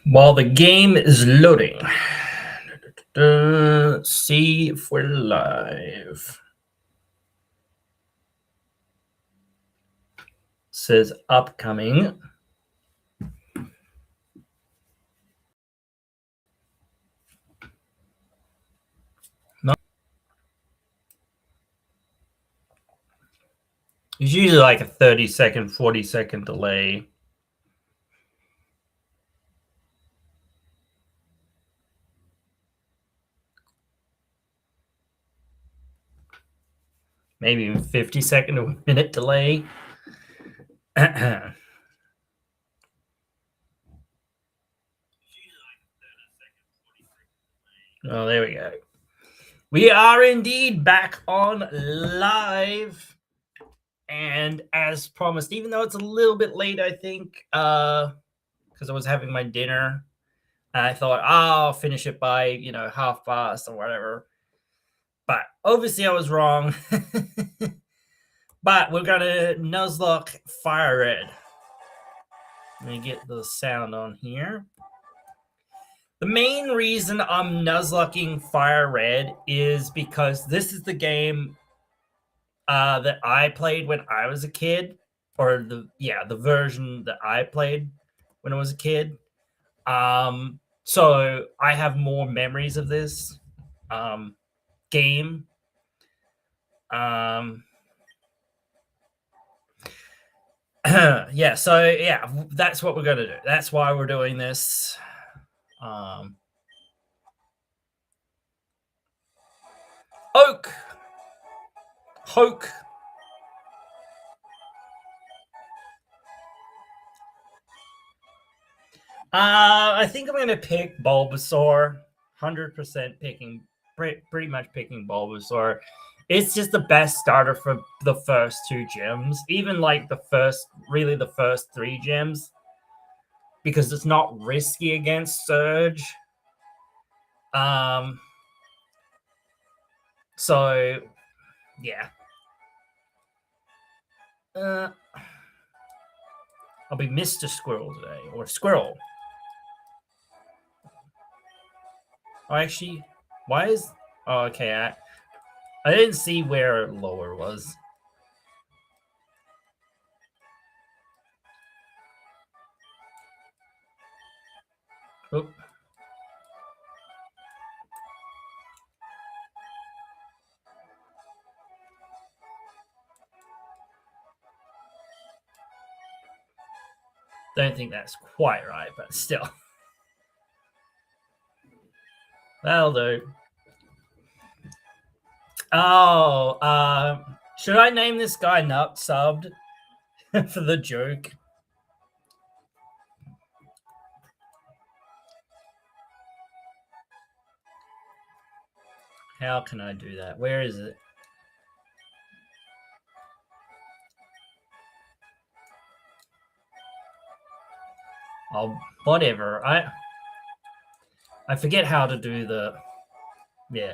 While the game is loading, let's see if we're live. Says upcoming. No. It's usually like a 30-second, 40-second delay. Maybe even 50-second to a minute delay. Oh, there we go. We are indeed back on live. And as promised, even though it's a little bit late, I think, because I was having my dinner, I thought, I'll finish it by, 1:30 or whatever. But obviously I was wrong. But we're going to Nuzlocke Fire Red. Let me get the sound on here. The main reason I'm Nuzlocking Fire Red is because this is the game that I played when I was a kid, or the version that I played when I was a kid. So I have more memories of this game. That's what we're gonna do. That's why we're doing this. Hoke. I think I'm gonna pick Bulbasaur. 100% picking, pretty much picking Bulbasaur. It's just the best starter for the first two gyms, even like the first 3 gyms, because it's not risky against Surge. So yeah. I'll be Mr. Squirrel today, or Squirrel. Oh, actually, why is... Oh, okay, I didn't see where lower was. Oop. Don't think that's quite right, but still. That'll do. Oh, should I name this guy Nut Subbed for the joke? How can I do that? Where is it? Oh, whatever. I forget how to do the... Yeah.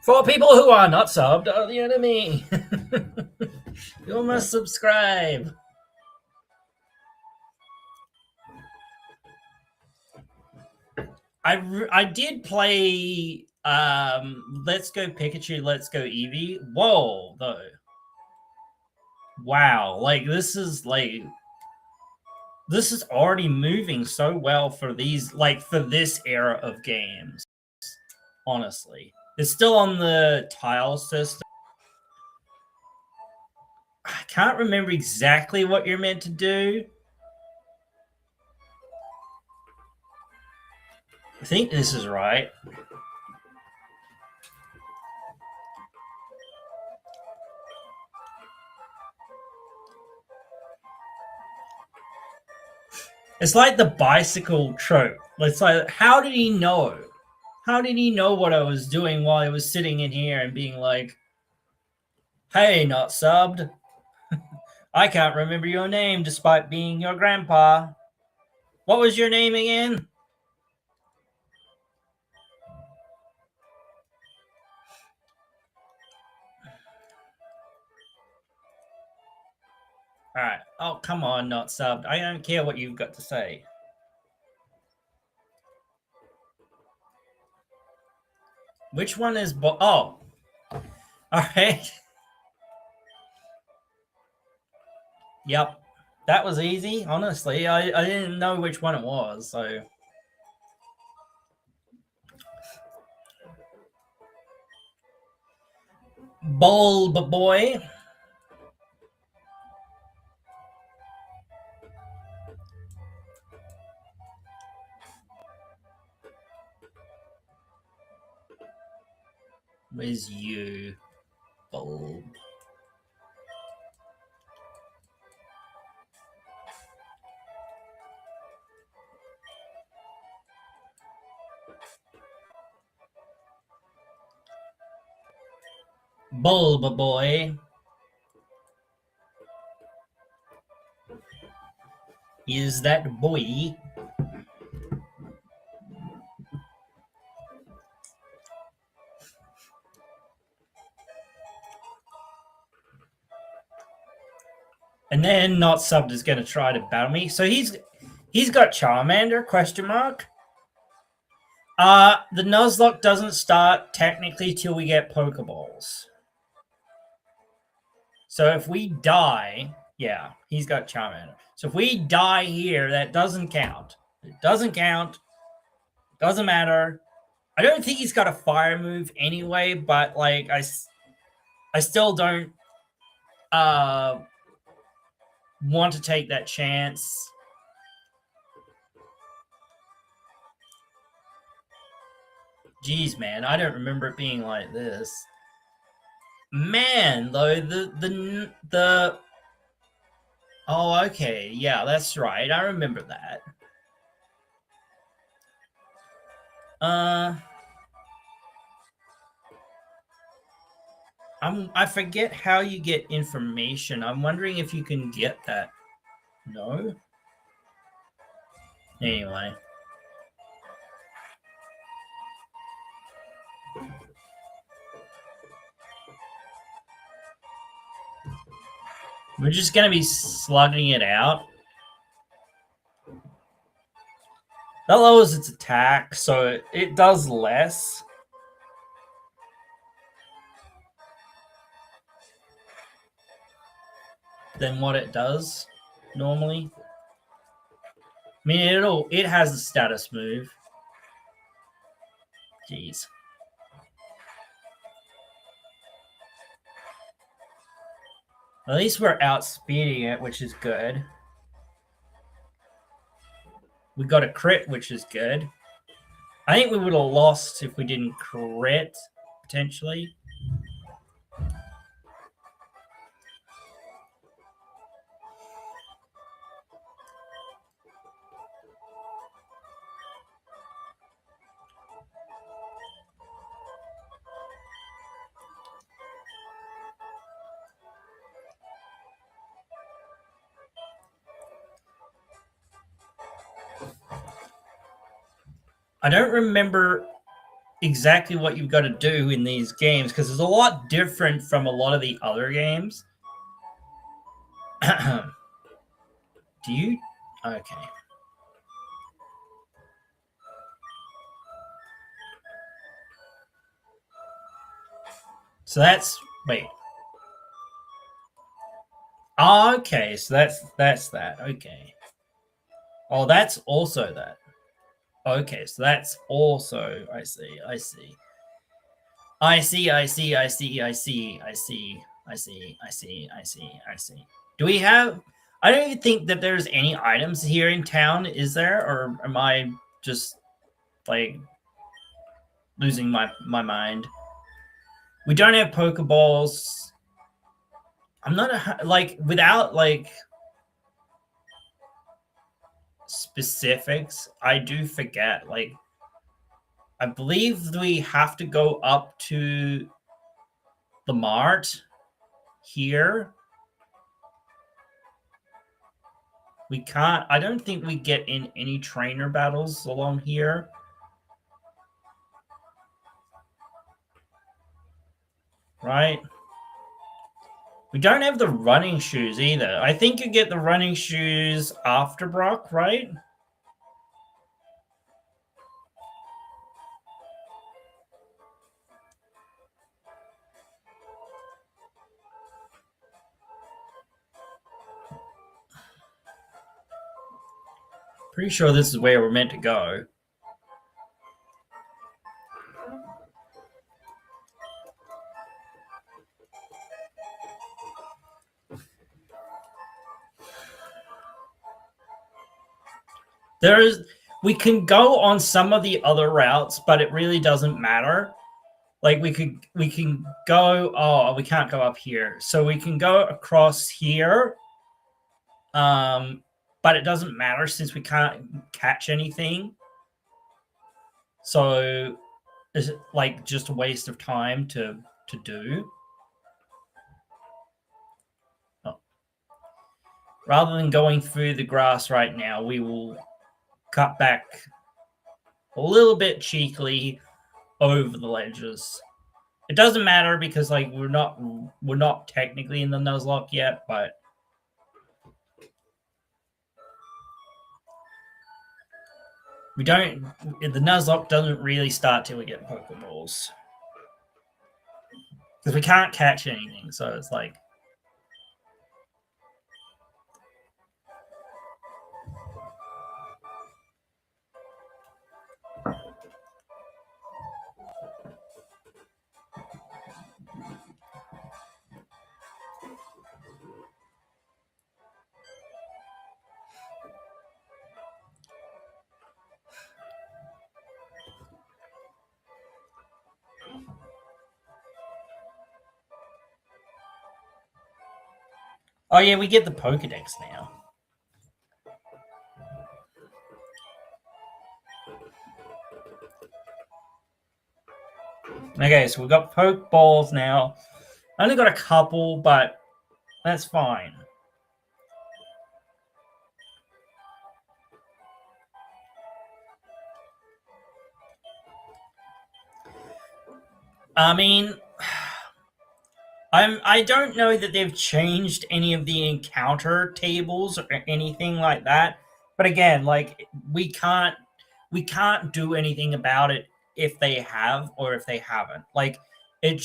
For people who are not subbed, are the enemy. You must subscribe. I did play Let's Go Pikachu, Let's Go Eevee. Whoa, though. Wow, like this is already moving so well for these, like, for this era of games. Honestly, it's still on the tile system. I can't remember exactly what you're meant to do. I think this is right. It's like the bicycle trope. It's like, how did he know? How did he know what I was doing while I was sitting in here and being like, hey, not subbed? I can't remember your name despite being your grandpa. What was your name again? All right. Oh, come on, not subbed. I don't care what you've got to say. Which one is oh. All right. Yep. That was easy, honestly. I didn't know which one it was, so. Bulb boy. Where's you, Bulb? Bulb boy. Is that boy? And then not subbed is going to try to battle me. So he's got Charmander, question mark. The Nuzlocke doesn't start technically till we get Pokeballs. So if we die, yeah, he's got Charmander. So if we die here, that doesn't count. It doesn't count. Doesn't matter. I don't think he's got a fire move anyway, but like I still don't want to take that chance. Jeez, man, I don't remember it being like this. Man, though, the oh, okay, yeah, that's right. I remember that. I forget how you get information. I'm wondering if you can get that. No? Anyway. We're just going to be slugging it out. That lowers its attack, so it does less. Than what it does normally. I mean, it has a status move. Jeez. At least we're outspeeding it, which is good. We got a crit, which is good. I think we would have lost if we didn't crit, potentially. I don't remember exactly what you've got to do in these games because it's a lot different from a lot of the other games. Do you? Okay. So that's wait. Oh, okay, so that's that. Okay. Oh, that's also that. Okay, so that's also I see. I see. I see. I see. I see. I see. I see. I see. I see. I see. I see. Do we have? I don't even think that there's any items here in town. Is there, or am I just like losing my mind? We don't have Pokeballs. I'm not like without like specifics. I do forget. Like I believe we have to go up to the mart here. We can't, I don't think we get in any trainer battles along here. Right? We don't have the running shoes either. I think you get the running shoes after Brock, right? Pretty sure this is where we're meant to go. We can go on some of the other routes, but it really doesn't matter. Like we can go, oh, we can't go up here. So we can go across here. But it doesn't matter since we can't catch anything. So it's like just a waste of time to do. Oh. Rather than going through the grass right now, we will cut back a little bit cheekily over the ledges. It doesn't matter because like we're not technically in the Nuzlocke yet, but we don't. The Nuzlocke doesn't really start till we get Pokeballs because we can't catch anything. So it's like. Oh yeah, we get the Pokedex now. Okay, so we've got Pokeballs now. I only got a couple, but that's fine. I mean, I don't know that they've changed any of the encounter tables or anything like that. But again, like we can't do anything about it if they have or if they haven't. Like it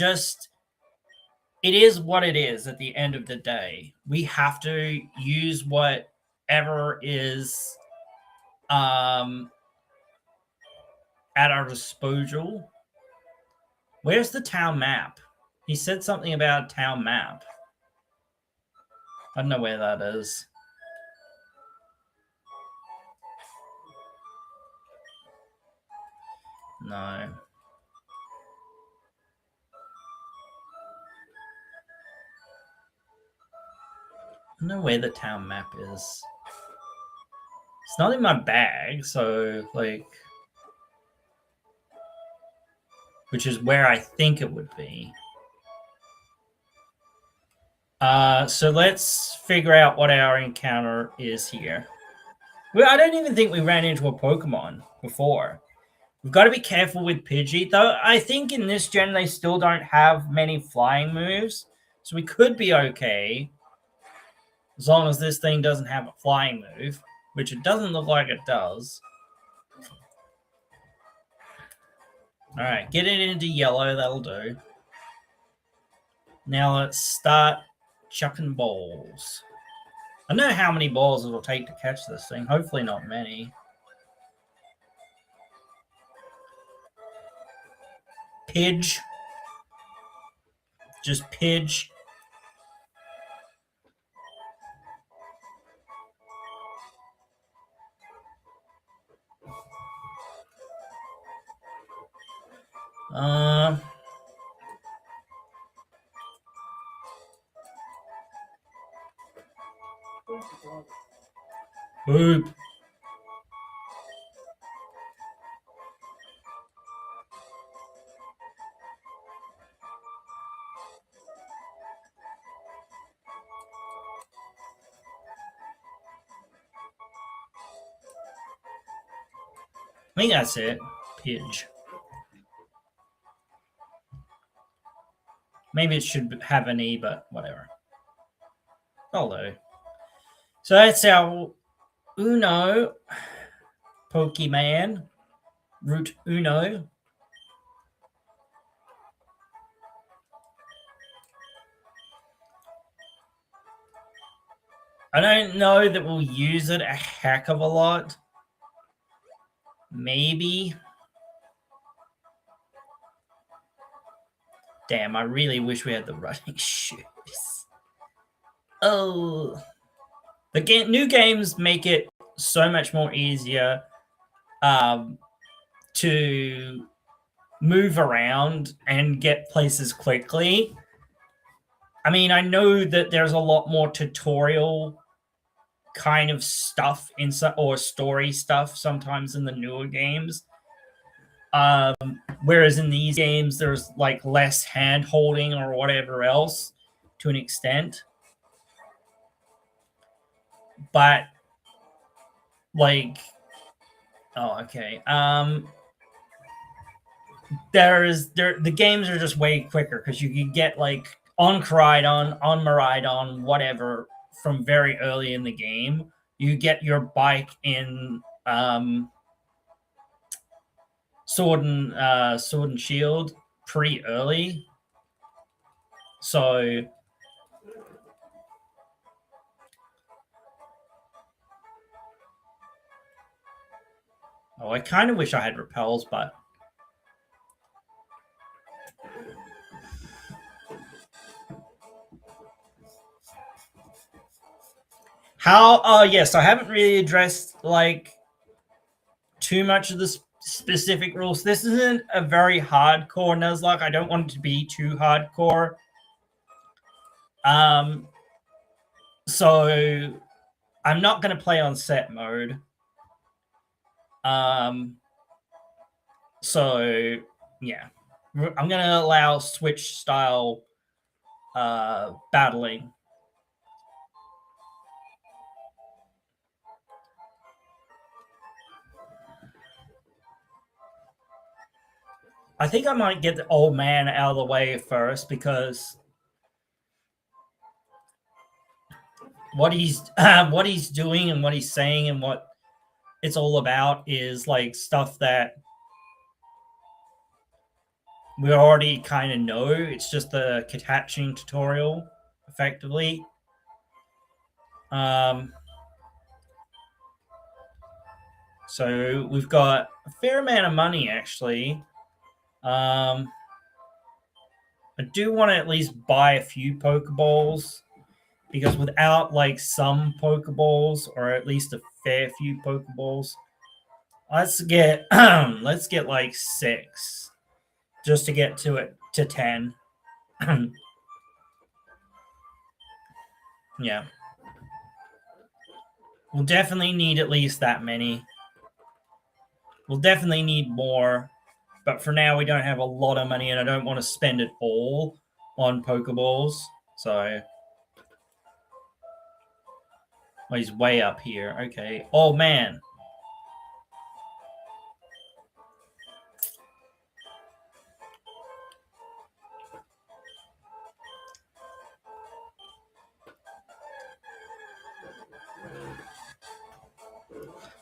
is what it is at the end of the day. We have to use whatever is at our disposal. Where's the town map? He said something about a town map. I don't know where that is. No. I don't know where the town map is. It's not in my bag, so like, which is where I think it would be. So let's figure out what our encounter is here. Well, I don't even think we ran into a Pokemon before. We've got to be careful with Pidgey, though. I think in this gen they still don't have many flying moves, so we could be okay as long as this thing doesn't have a flying move, which it doesn't look like it does. All right, get it into yellow. That'll do. Now let's start chucking balls. I don't know how many balls it'll take to catch this thing. Hopefully not many. Pidge. Just Pidge. Boop. think that's it. Pidge. Maybe it should have an E, but whatever. Hello. So that's our Uno Pokemon. Route Uno. I don't know that we'll use it a heck of a lot. Maybe. Damn, I really wish we had the running shoes. Oh. The new games make it so much more easier to move around and get places quickly. I mean, I know that there's a lot more tutorial kind of stuff or story stuff sometimes in the newer games. Whereas in these games, there's like less hand holding or whatever else to an extent. But like, oh, okay. The games are just way quicker because you can get like on Coridon, on Maridon, whatever from very early in the game. You get your bike in Sword and Shield pretty early. So I kind of wish I had repels, but how? Yes, I haven't really addressed like too much of the specific rules. This isn't a very hardcore Nuzlocke. I don't want it to be too hardcore. So I'm not going to play on set mode. So yeah, I'm going to allow Switch style battling. I think I might get the old man out of the way first because what he's doing and what he's saying and what it's all about is like stuff that we already kind of know. It's just the catching tutorial, effectively. So we've got a fair amount of money, actually. I do want to at least buy a few Pokeballs because without like some Pokeballs or at least a fair few Pokeballs, let's get like 6 just to get to 10. Yeah. We'll definitely need at least that many. We'll definitely need more. But for now, we don't have a lot of money, and I don't want to spend it all on Pokeballs. So, he's way up here. Okay. Oh, man.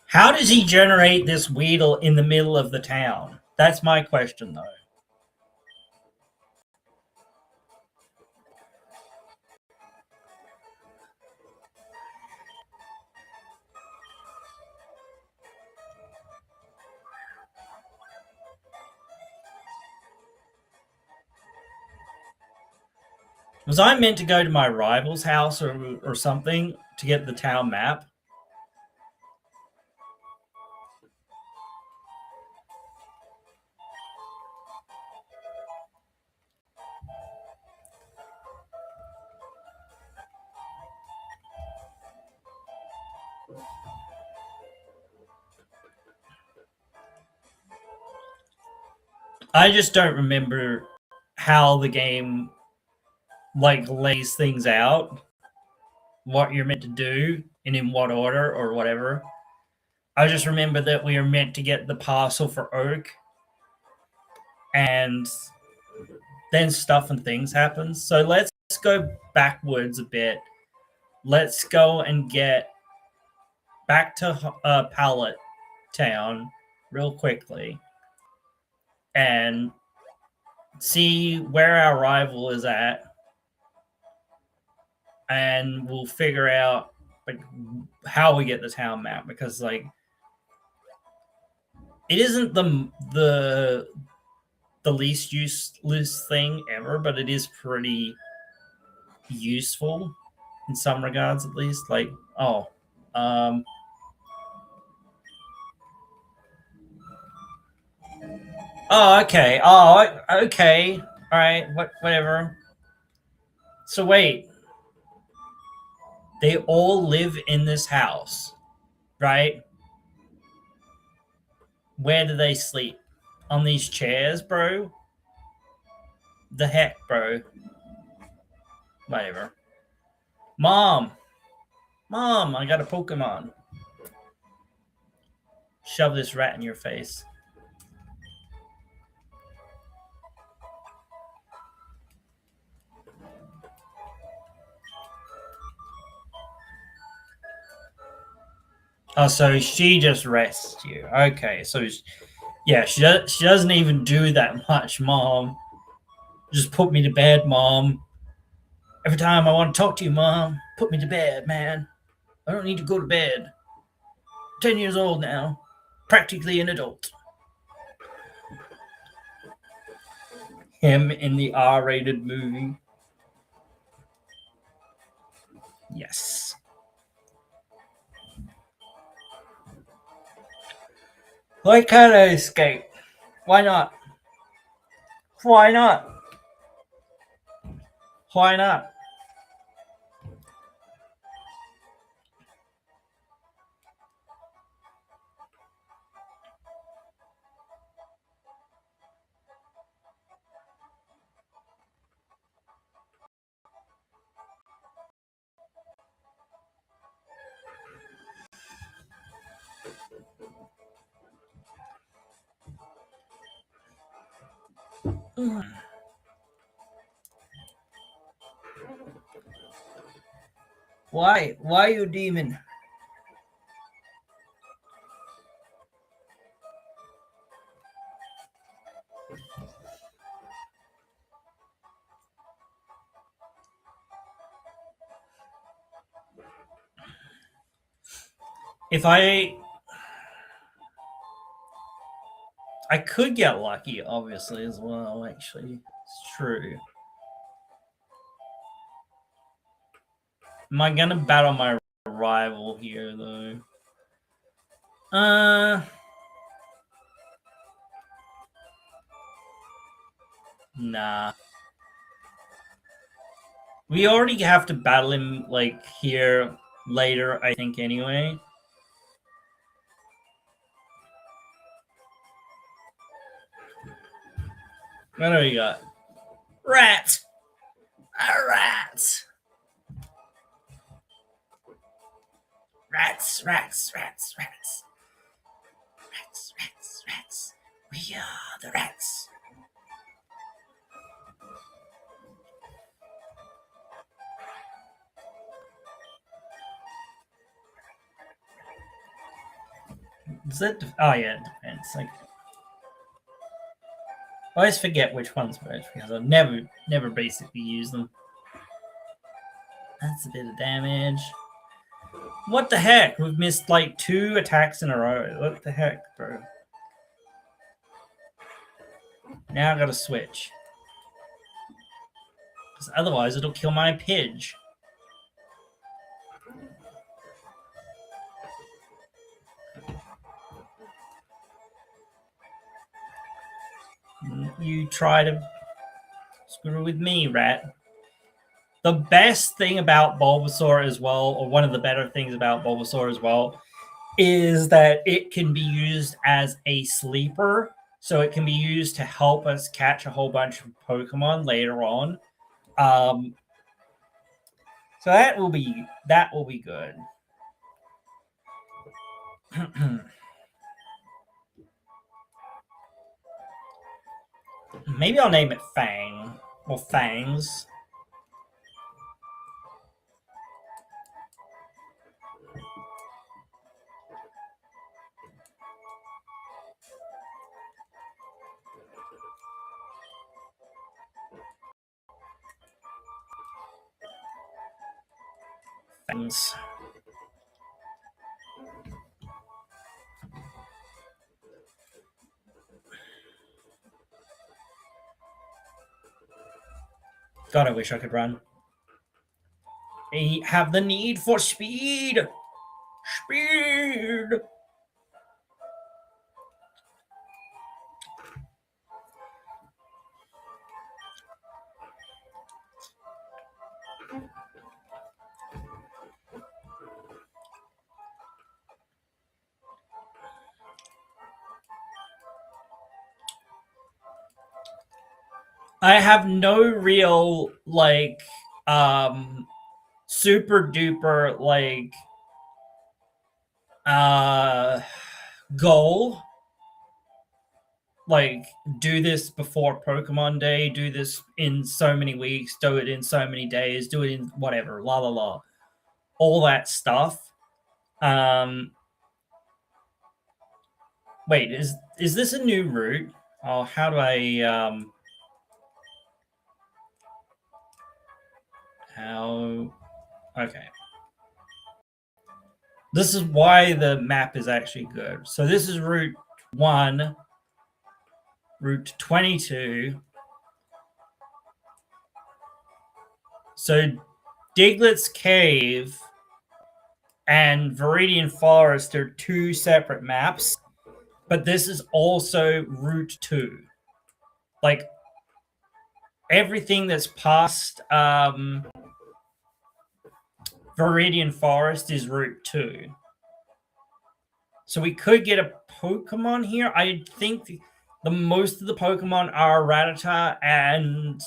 How does he generate this Weedle in the middle of the town? That's my question, though. Was I meant to go to my rival's house or something to get the town map? I just don't remember how the game like lays things out, what you're meant to do, and in what order or whatever. I just remember that we were meant to get the parcel for Oak, and then stuff and things happen. So let's go backwards a bit. Let's go and get back to Pallet Town real quickly and see where our rival is at, and we'll figure out like how we get the town map, because like it isn't the least useless thing ever, but it is pretty useful in some regards, at least. Like, oh, oh, okay, oh, okay, all right, whatever. So wait, they all live in this house, right? Where do they sleep? On these chairs, bro? The heck, bro? Whatever. Mom! Mom, I got a Pokemon. Shove this rat in your face. Oh, so she just rests you. Okay, so yeah, she doesn't even do that much, Mom. Just put me to bed, Mom. Every time I want to talk to you, Mom, put me to bed, man. I don't need to go to bed. 10 years old now. Practically an adult. Him in the R-rated movie. Yes. Why can't I escape? Why not? Why not? Why not? Why? Why, you demon? If I could get lucky, obviously, as well, actually. It's true. Am I gonna battle my rival here, though? Nah. We already have to battle him, like, here later, I think, anyway. What do we got? Rats! Rats! Rats, rats, rats, rats. Rats, rats, rats. We are the rats. Is that? Oh yeah, it depends. Like, I always forget which one's which because I never basically use them. That's a bit of damage. What the heck? We've missed like 2 attacks in a row. What the heck, bro? Now I gotta switch. Because otherwise it'll kill my Pidge. You try to screw with me, rat. The best thing about Bulbasaur as well, or one of the better things about Bulbasaur as well, is that it can be used as a sleeper. So it can be used to help us catch a whole bunch of Pokemon later on. So that will be good. Maybe I'll name it Fang or Fangs. Fangs. God, I wish I could run. I have the need for speed. Speed. I have no real like super duper like goal, like do this before Pokemon Day, do this in so many weeks, do it in so many days, do it in whatever, la la la, all that stuff. Wait, is this a new route? Oh, how do I how okay. This is why the map is actually good. So this is Route 1, Route 22. So Diglett's Cave and Viridian Forest are two separate maps, but this is also Route 2. Like everything that's past Viridian Forest is Route 2. So we could get a Pokemon here. I think the most of the Pokemon are Rattata and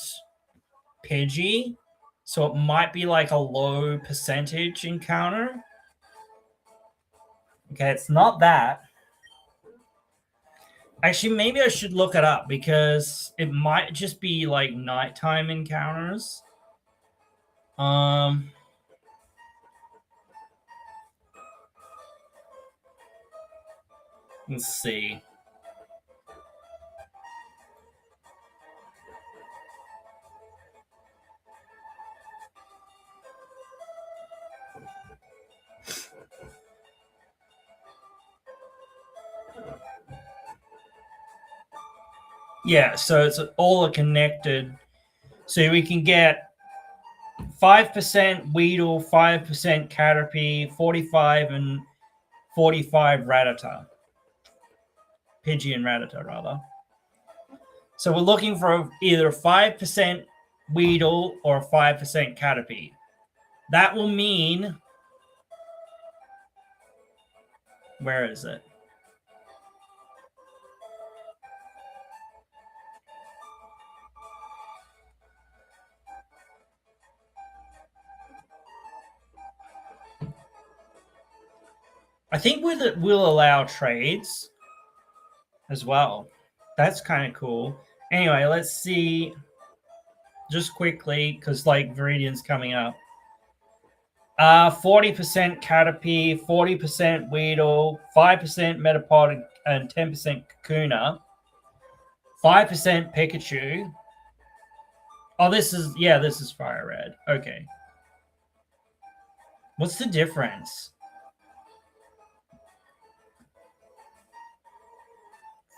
Pidgey. So it might be like a low percentage encounter. Okay, it's not that. Actually, maybe I should look it up because it might just be like nighttime encounters. Let's see. Yeah, so it's all connected. So we can get 5% Weedle, 5% Caterpie, 45 and 45 Rattata. Pidgey and Rattata, rather. So we're looking for either 5% Weedle or 5% Caterpie. That will mean... Where is it? I think we'll allow trades as well. That's kind of cool. Anyway, let's see just quickly because like Viridian's coming up. 40% Caterpie, 40% Weedle, 5% Metapod, and 10% Kakuna. 5% Pikachu. Oh, this is Fire Red. Okay. What's the difference?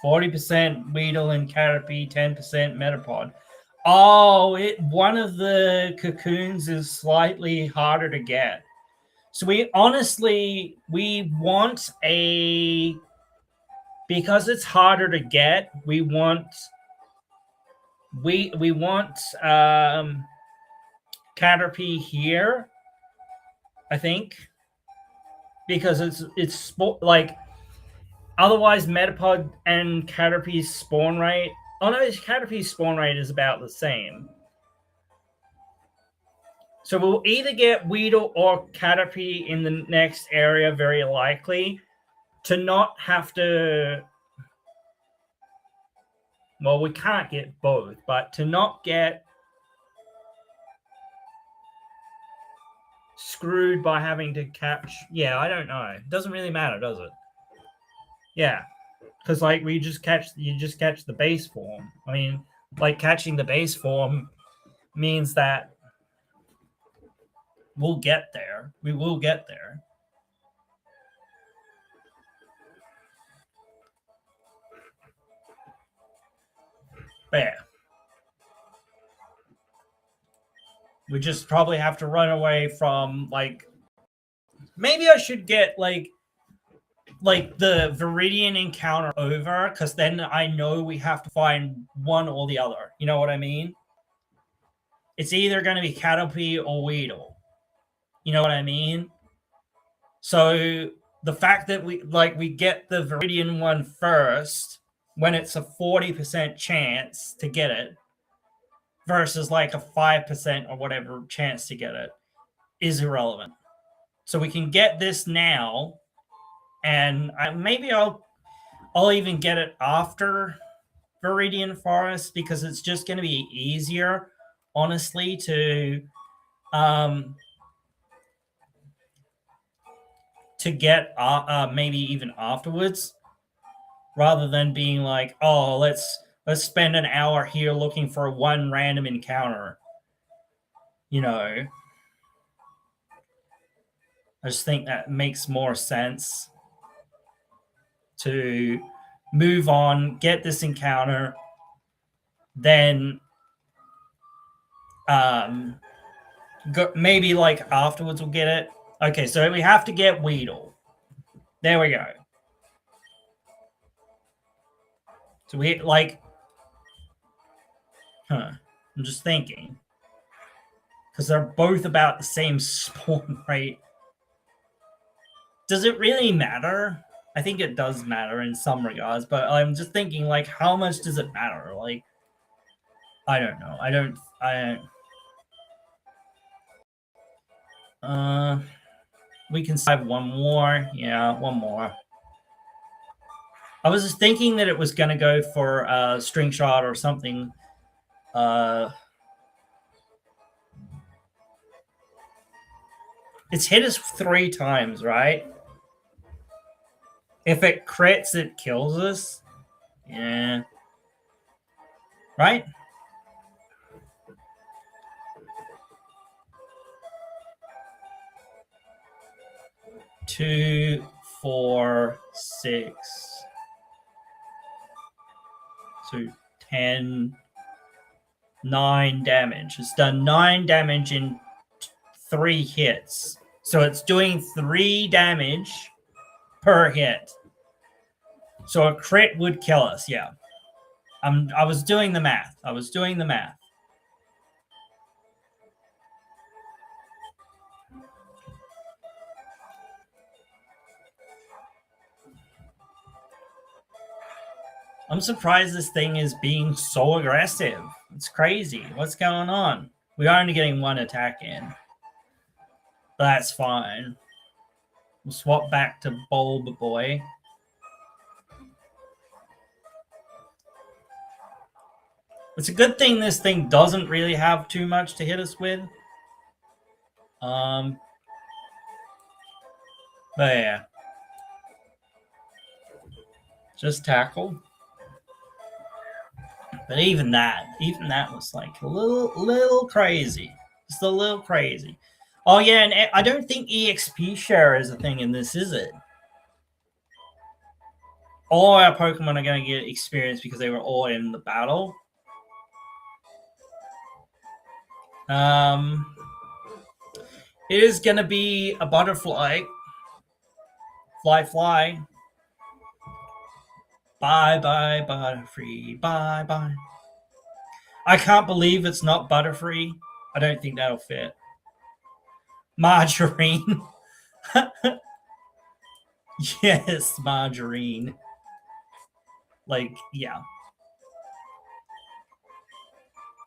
40% Weedle and Caterpie, 10% Metapod. Oh, one of the cocoons is slightly harder to get. So we want a, because it's harder to get, we want Caterpie here, I think, because it's like otherwise Metapod and Caterpie's spawn rate. Oh no, Caterpie's spawn rate is about the same. So we'll either get Weedle or Caterpie in the next area, very likely. to not have to, well, we can't get both, but to not get screwed by having to catch, yeah, I don't know. It doesn't really matter, does it? Yeah, because like you just catch the base form. I mean, like catching the base form means that we'll get there. We will get there. But yeah. We just probably have to run away from, like, maybe I should get like the Viridian encounter over, because then I know we have to find one or the other. You know what I mean? It's either going to be Caterpie or Weedle. You know what I mean? So the fact that we get the Viridian one first when it's a 40% chance to get it versus like a 5% or whatever chance to get it is irrelevant. So we can get this now, and maybe I'll even get it after Viridian Forest, because it's just going to be easier, honestly, to get maybe even afterwards, rather than being like, oh, let's spend an hour here looking for one random encounter. You know, I just think that makes more sense to move on, get this encounter, then maybe like afterwards we'll get it. Okay, so we have to get Weedle. There we go. So we like, I'm just thinking, because they're both about the same spawn rate. Does it really matter? I think it does matter in some regards, but I'm just thinking, like, how much does it matter? Like, I don't know. We can have one more. Yeah, one more. I was just thinking that it was going to go for a string shot or something. It's hit us 3 times, right? If it crits, it kills us. Yeah. Right? Two, 4, 6. So 10, 9 damage. It's done 9 damage in 3 hits. So it's doing 3 damage per hit. So a crit would kill us, yeah. I was doing the math. I'm surprised this thing is being so aggressive. It's crazy. What's going on? We are only getting 1 attack in. That's fine. We'll swap back to Bulb Boy. It's a good thing this thing doesn't really have too much to hit us with. But yeah. Just tackle. But even that was like a little crazy. Just a little crazy. Oh yeah, and I don't think EXP share is a thing in this, is it? All our Pokemon are going to get experience because they were all in the battle. It is going to be a butterfly. Fly. Bye, Butterfree. Bye. I can't believe it's not Butterfree. I don't think that'll fit. Margarine. Yes, Margarine. Like, yeah.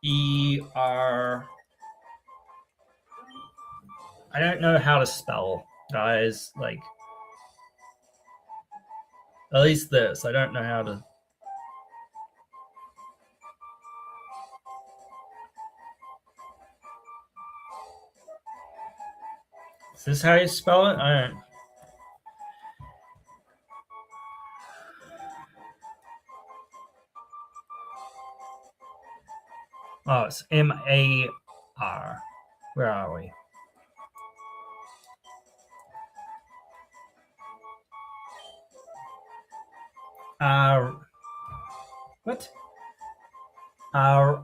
ER. I don't know how to spell, guys. Like, At least this. I don't know how to. Is this how you spell it? I don't. Oh, it's M-A-R. Where are we? What? R-I-R-I-N.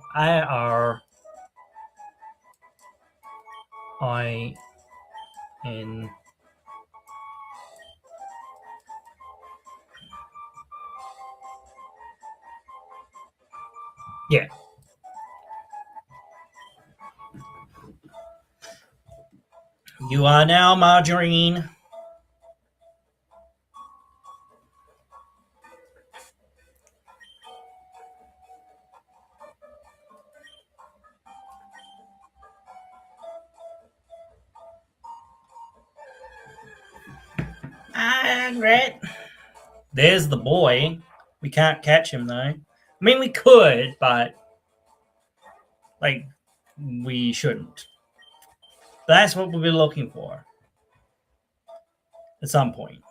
Yeah. You are now margarine. Great. There's the boy. We can't catch him though. I mean, we could, but like, we shouldn't. That's what we'll be looking for at some point.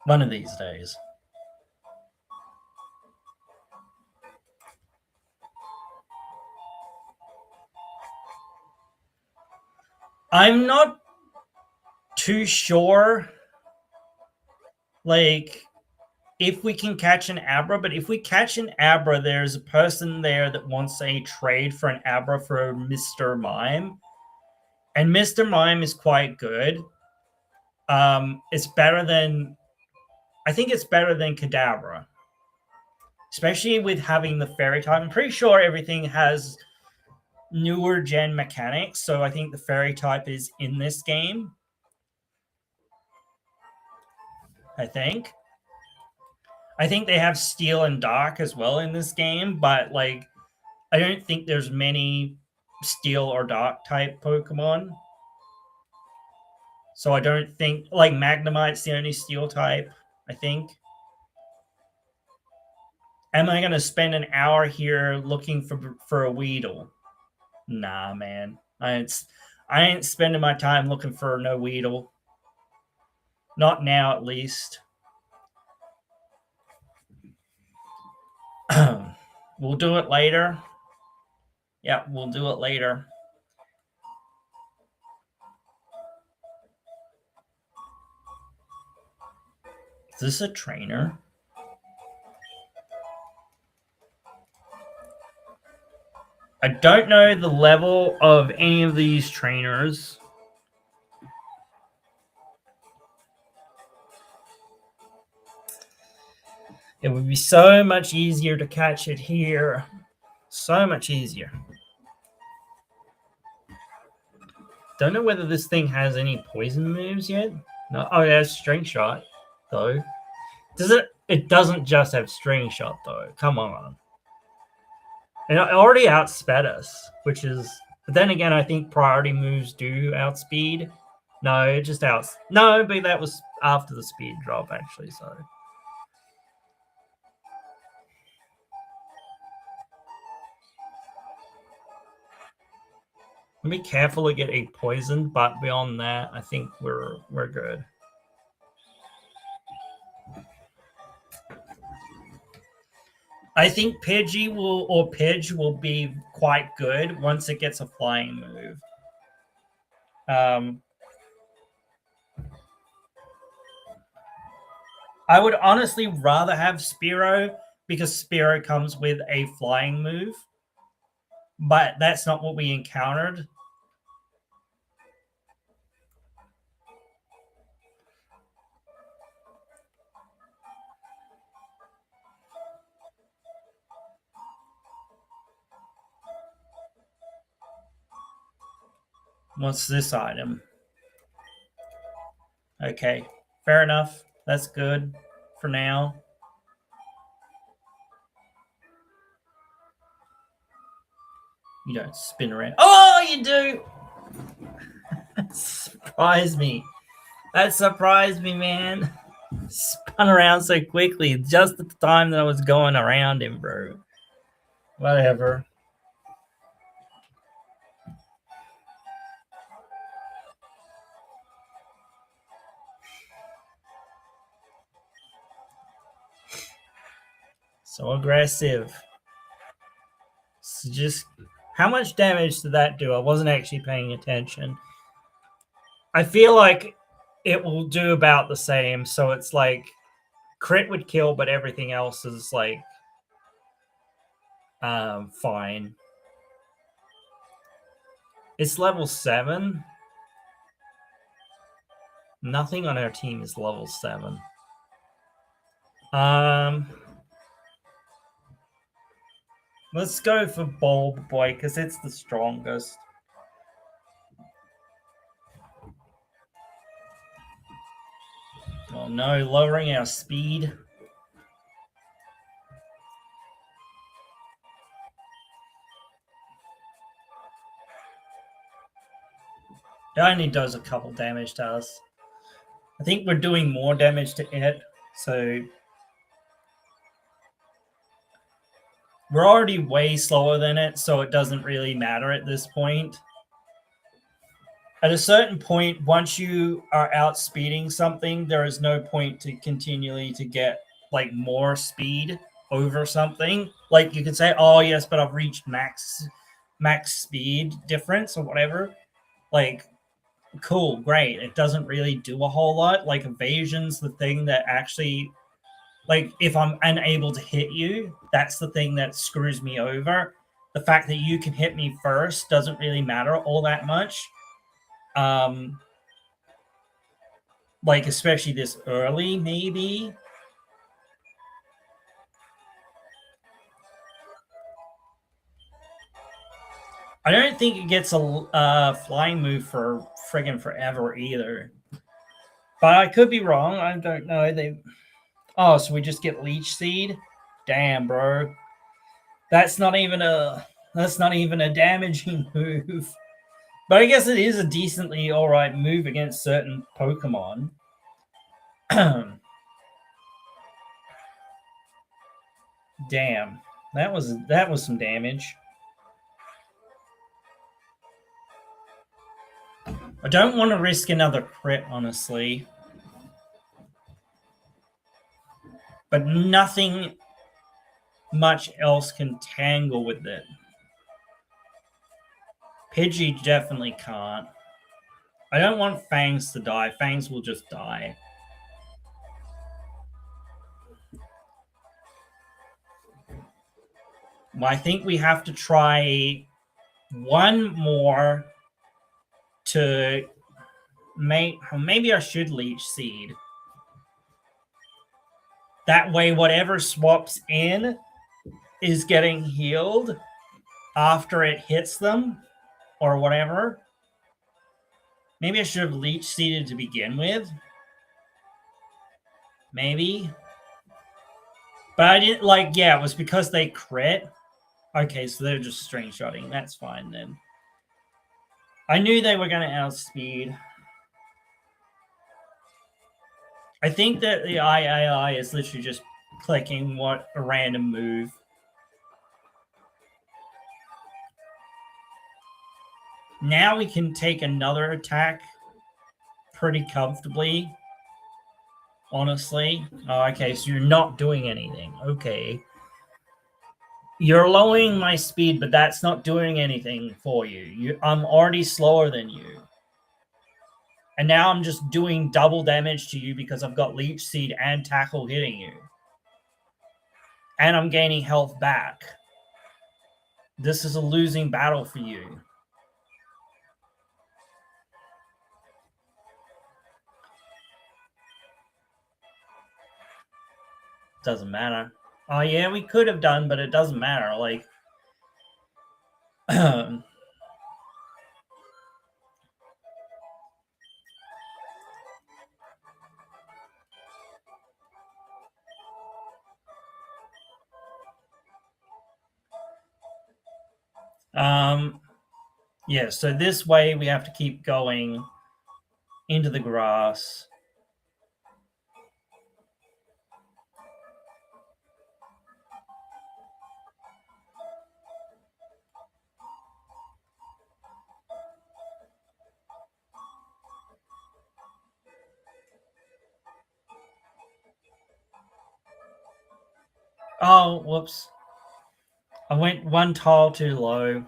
One of these days. I'm not too sure, like, if we can catch an Abra, but if we catch an Abra, there's a person there that wants a trade for an Abra for Mr. Mime. And Mr. Mime is quite good. It's better than, I think it's better than Kadabra. Especially with having the fairy type. I'm pretty sure everything has newer gen mechanics, so I think the fairy type is in this game. I think they have steel and dark as well in this game, but like I don't think there's many steel or dark type Pokemon. So I don't think, like, Magnemite's the only steel type, I think. Am I going to spend an hour here looking for a Weedle? Nah, man. I ain't spending my time looking for no Weedle. Not now, at least. We'll do it later. Yeah, we'll do it later. Is this a trainer? I don't know the level of any of these trainers. It would be so much easier to catch it here. So much easier. Don't know whether this thing has any poison moves yet. No. Oh, it has String Shot, though. Does it? It doesn't just have String Shot, though. Come on. And it already outsped us, which is... But then again, I think priority moves do outspeed. No, it just outs... No, but that was after the speed drop, actually, so... Be careful to get a poison, but beyond that, I think we're good. I think Pidgey will be quite good once it gets a flying move. I would honestly rather have Spearow because Spearow comes with a flying move, but that's not what we encountered. What's this item? Okay, fair enough. That's good for now. You don't spin around. Oh, you do! That surprised me. That surprised me, man. spun around so quickly just at the time that I was going around him, bro. Whatever. So aggressive. So just how much damage did that do? I wasn't actually paying attention. I feel like it will do about the same. So it's like crit would kill, but everything else is like fine. It's level 7. Nothing on our team is level 7. Let's go for Bulb Boy because it's the strongest. Oh no, lowering our speed. It only does a couple damage to us. I think we're doing more damage to it, so we're already way slower than it, so it doesn't really matter at this point. At a certain point, once you are outspeeding something, there is no point to continually to get like more speed over something. Like you can say, "Oh yes, but I've reached max speed difference or whatever." Like, cool, great. It doesn't really do a whole lot. Like evasion's the thing that actually, like, if I'm unable to hit you, that's the thing that screws me over. The fact that you can hit me first doesn't really matter all that much. Like especially this early, maybe. I don't think it gets a flying move for friggin' forever either. But I could be wrong. I don't know. Oh, so we just get Leech Seed? Damn, bro. That's not even a damaging move. But I guess it is a decently alright move against certain Pokemon. Damn. That was some damage. I don't want to risk another crit, honestly. But nothing much else can tangle with it. Pidgey definitely can't. I don't want Fangs to die. Fangs will just die. Well, I think we have to try one more to make. Maybe I should Leech Seed. That way, whatever swaps in is getting healed after it hits them or whatever. Maybe I should have Leech Seeded to begin with. Maybe. But I didn't like, yeah, it was because they crit. Okay, so they're just string shotting. That's fine then. I knew they were going to outspeed. I think that the III is literally just clicking what a random move. Now we can take another attack pretty comfortably. Honestly. Oh, okay, so you're not doing anything. Okay. You're lowering my speed, but that's not doing anything for you. I'm already slower than you. And now I'm just doing double damage to you because I've got Leech Seed and Tackle hitting you. And I'm gaining health back. This is a losing battle for you. Doesn't matter. Oh, yeah, we could have done, but it doesn't matter. Like, yeah, so this way we have to keep going into the grass. Oh, whoops. I went one tile too low.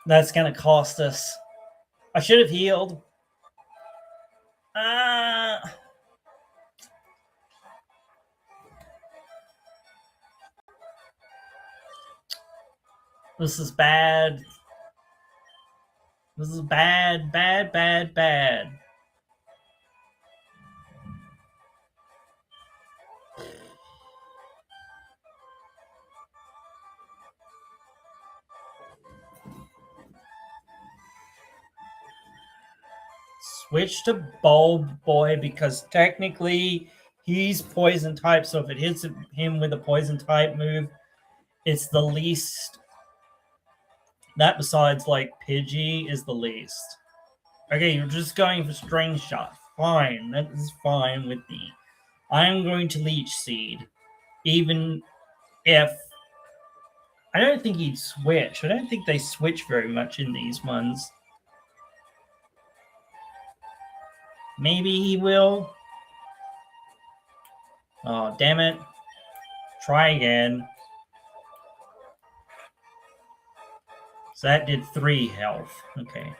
That's going to cost us. I should have healed. This is bad. This is bad, bad, bad, bad. Switch to Bulb Boy because technically he's poison type, so if it hits him with a poison type move, it's the least. That besides like Pidgey is the least. Okay, you're just going for String Shot. Fine, that is fine with me. I am going to Leech Seed, even if I don't think he'd switch. I don't think they switch very much in these ones. Maybe he will. Oh, damn it. Try again. So that did 3 health. Okay.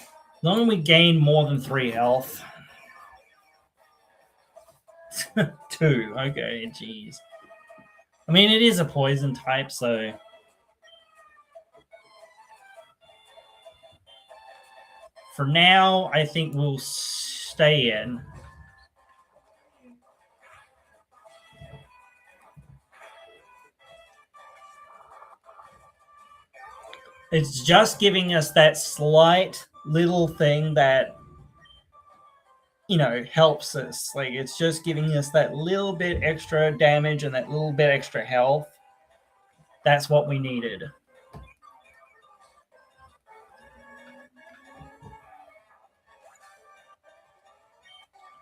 As long as we gain more than 3 health. 2. Okay, jeez. I mean, it is a poison type, so... For now, I think we'll stay in. It's just giving us that slight little thing that, you know, helps us. Like, it's just giving us that little bit extra damage and that little bit extra health. That's what we needed.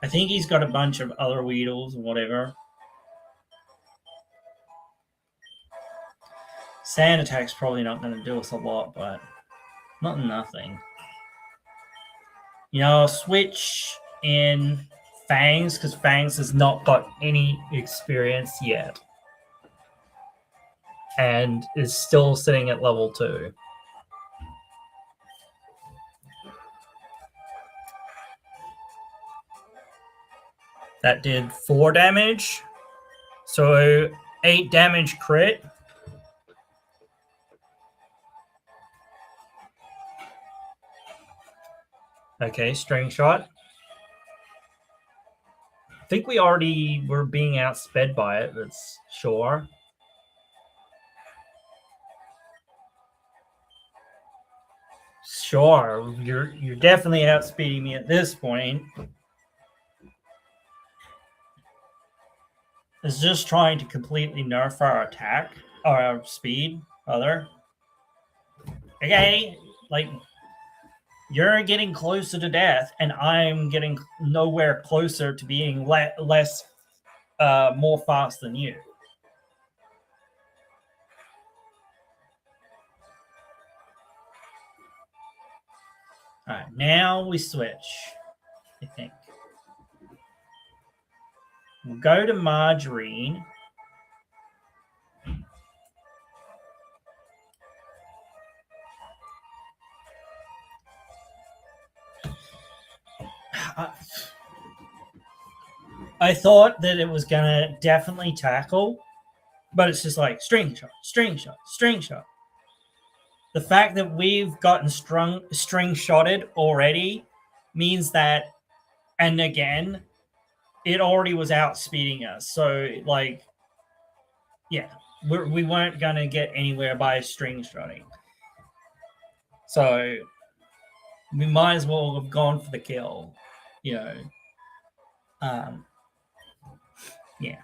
I think he's got a bunch of other Weedles or whatever. Sand Attack's probably not going to do us a lot, but not nothing. You know, I'll switch in Fangs, because Fangs has not got any experience yet. And is still sitting at level 2. That did 4 damage. So 8 damage crit. Okay, String Shot. I think we already were being outsped by it, that's sure. Sure, you're definitely outspeeding me at this point. It's just trying to completely nerf our attack, or our speed, rather. Okay, like, you're getting closer to death, and I'm getting nowhere closer to being more fast than you. All right, now we switch, I think. We'll go to Margarine. I thought that it was going to definitely tackle, but it's just like String Shot, String Shot, String Shot. The fact that we've gotten string shotted already means that, and again, it already was outspeeding us. So, like, yeah, we weren't going to get anywhere by string shotting. So, we might as well have gone for the kill, you know. Yeah.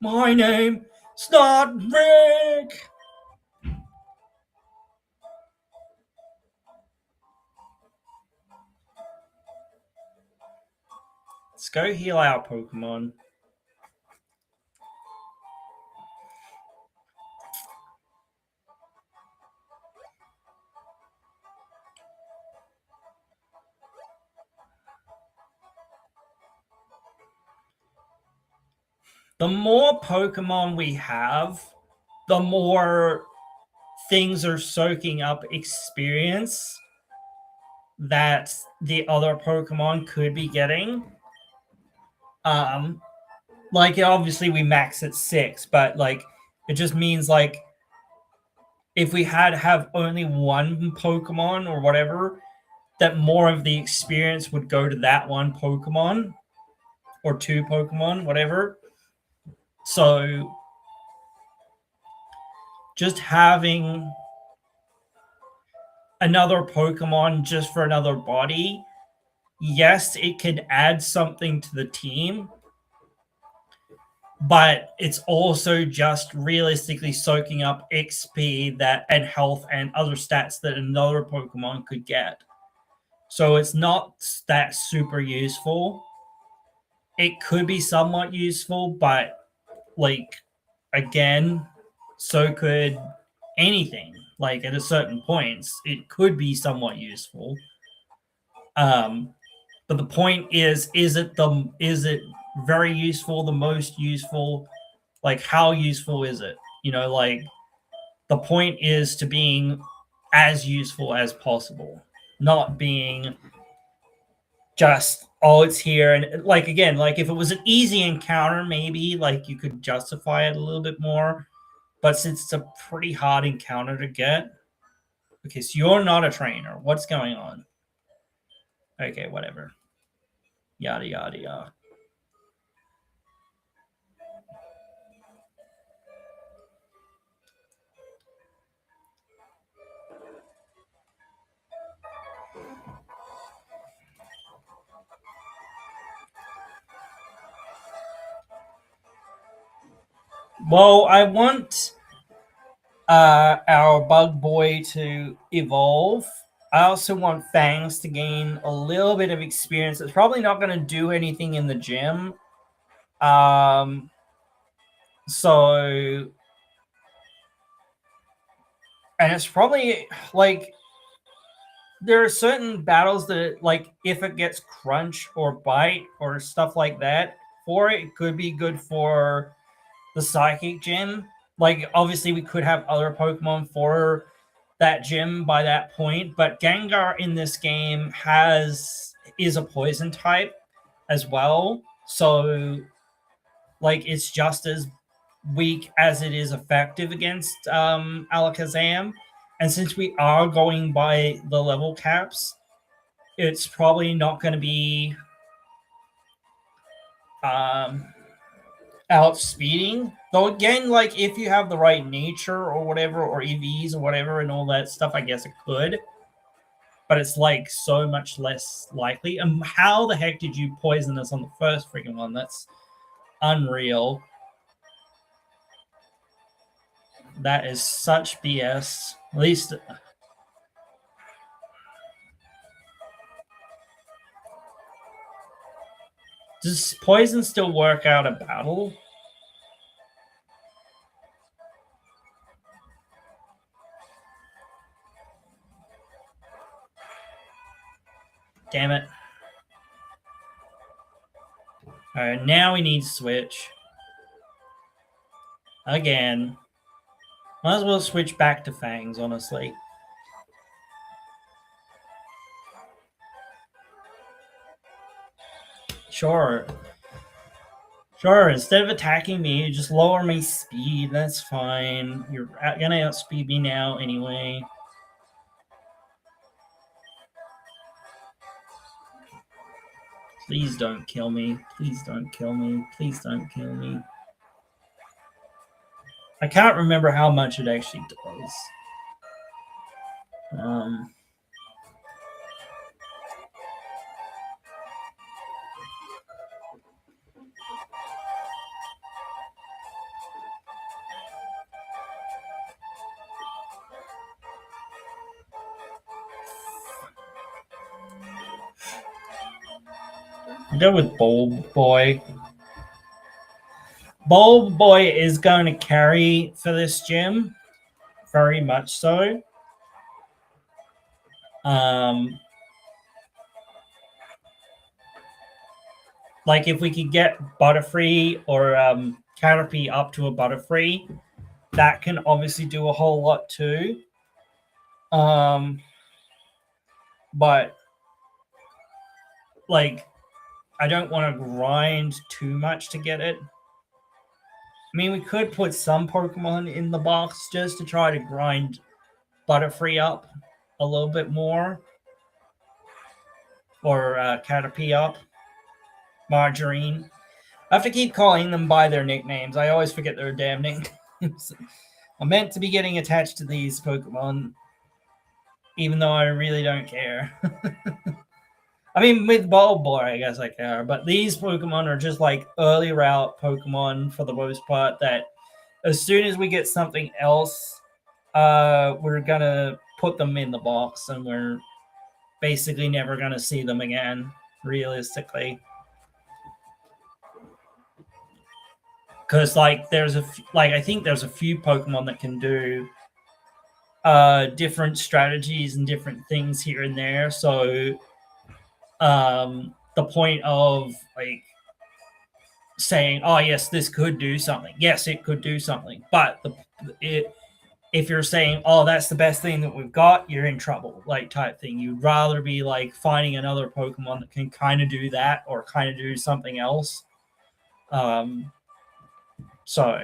My name is not Rick. Let's go heal our Pokemon. the more Pokemon we have, the more things are soaking up experience that the other Pokemon could be getting. Like obviously we max at 6, but like it just means like if we have only one Pokemon or whatever, that more of the experience would go to that one Pokemon or 2 Pokemon, whatever. So just having another Pokemon just for another body, yes, it could add something to the team, but it's also just realistically soaking up XP that and health and other stats that another Pokemon could get. So it's not that super useful. It could be somewhat useful, but like again, so could anything. Like at a certain point, it could be somewhat useful. But the point is it very useful, the most useful? Like how useful is it? You know, like the point is to being as useful as possible, not being just oh it's here. And like again, like if it was an easy encounter, maybe like you could justify it a little bit more, but since it's a pretty hard encounter to get. Okay, so you're not a trainer. What's going on? Okay, whatever. Yada yada yada. Well, I want our bug boy to evolve. I also want Fangs to gain a little bit of experience. It's probably not going to do anything in the gym. So, and it's probably like there are certain battles that, like, if it gets crunch or bite or stuff like that, for it, it could be good for the psychic gym. Like, obviously, we could have other Pokemon for that gym by that point, but Gengar in this game is a poison type as well. So, like, it's just as weak as it is effective against Alakazam. And since we are going by the level caps, it's probably not going to be outspeeding. Though again, like if you have the right nature or whatever, or EVs or whatever, and all that stuff, I guess it could. But it's like so much less likely. And how the heck did you poison us on the first freaking one? That's unreal. That is such BS. At least. Does poison still work out a battle? Damn it. Alright, now we need to switch. Again. Might as well switch back to Fangs, honestly. Sure. Sure, instead of attacking me, just lower my speed. That's fine. You're gonna outspeed me now anyway. Please don't kill me. Please don't kill me. Please don't kill me. I can't remember how much it actually does. Go with Bulb Boy. Bulb Boy is going to carry for this gym. Very much so. Like if we could get Butterfree or Caterpie up to a Butterfree, that can obviously do a whole lot too. But like, I don't want to grind too much to get it. I mean, we could put some Pokemon in the box just to try to grind Butterfree up a little bit more. Or Caterpie up. Margarine. I have to keep calling them by their nicknames. I always forget their damn nicknames. I'm meant to be getting attached to these Pokemon, even though I really don't care. I mean, with Bulbasaur, I guess I care, but these Pokemon are just like early route Pokemon for the most part that as soon as we get something else, we're gonna put them in the box and we're basically never gonna see them again, realistically. Because like there's I think there's a few Pokemon that can do different strategies and different things here and there. So the point of like saying, oh yes, this could do something. Yes, it could do something. But if you're saying, oh, that's the best thing that we've got, you're in trouble, like type thing. You'd rather be like finding another Pokemon that can kind of do that or kind of do something else. So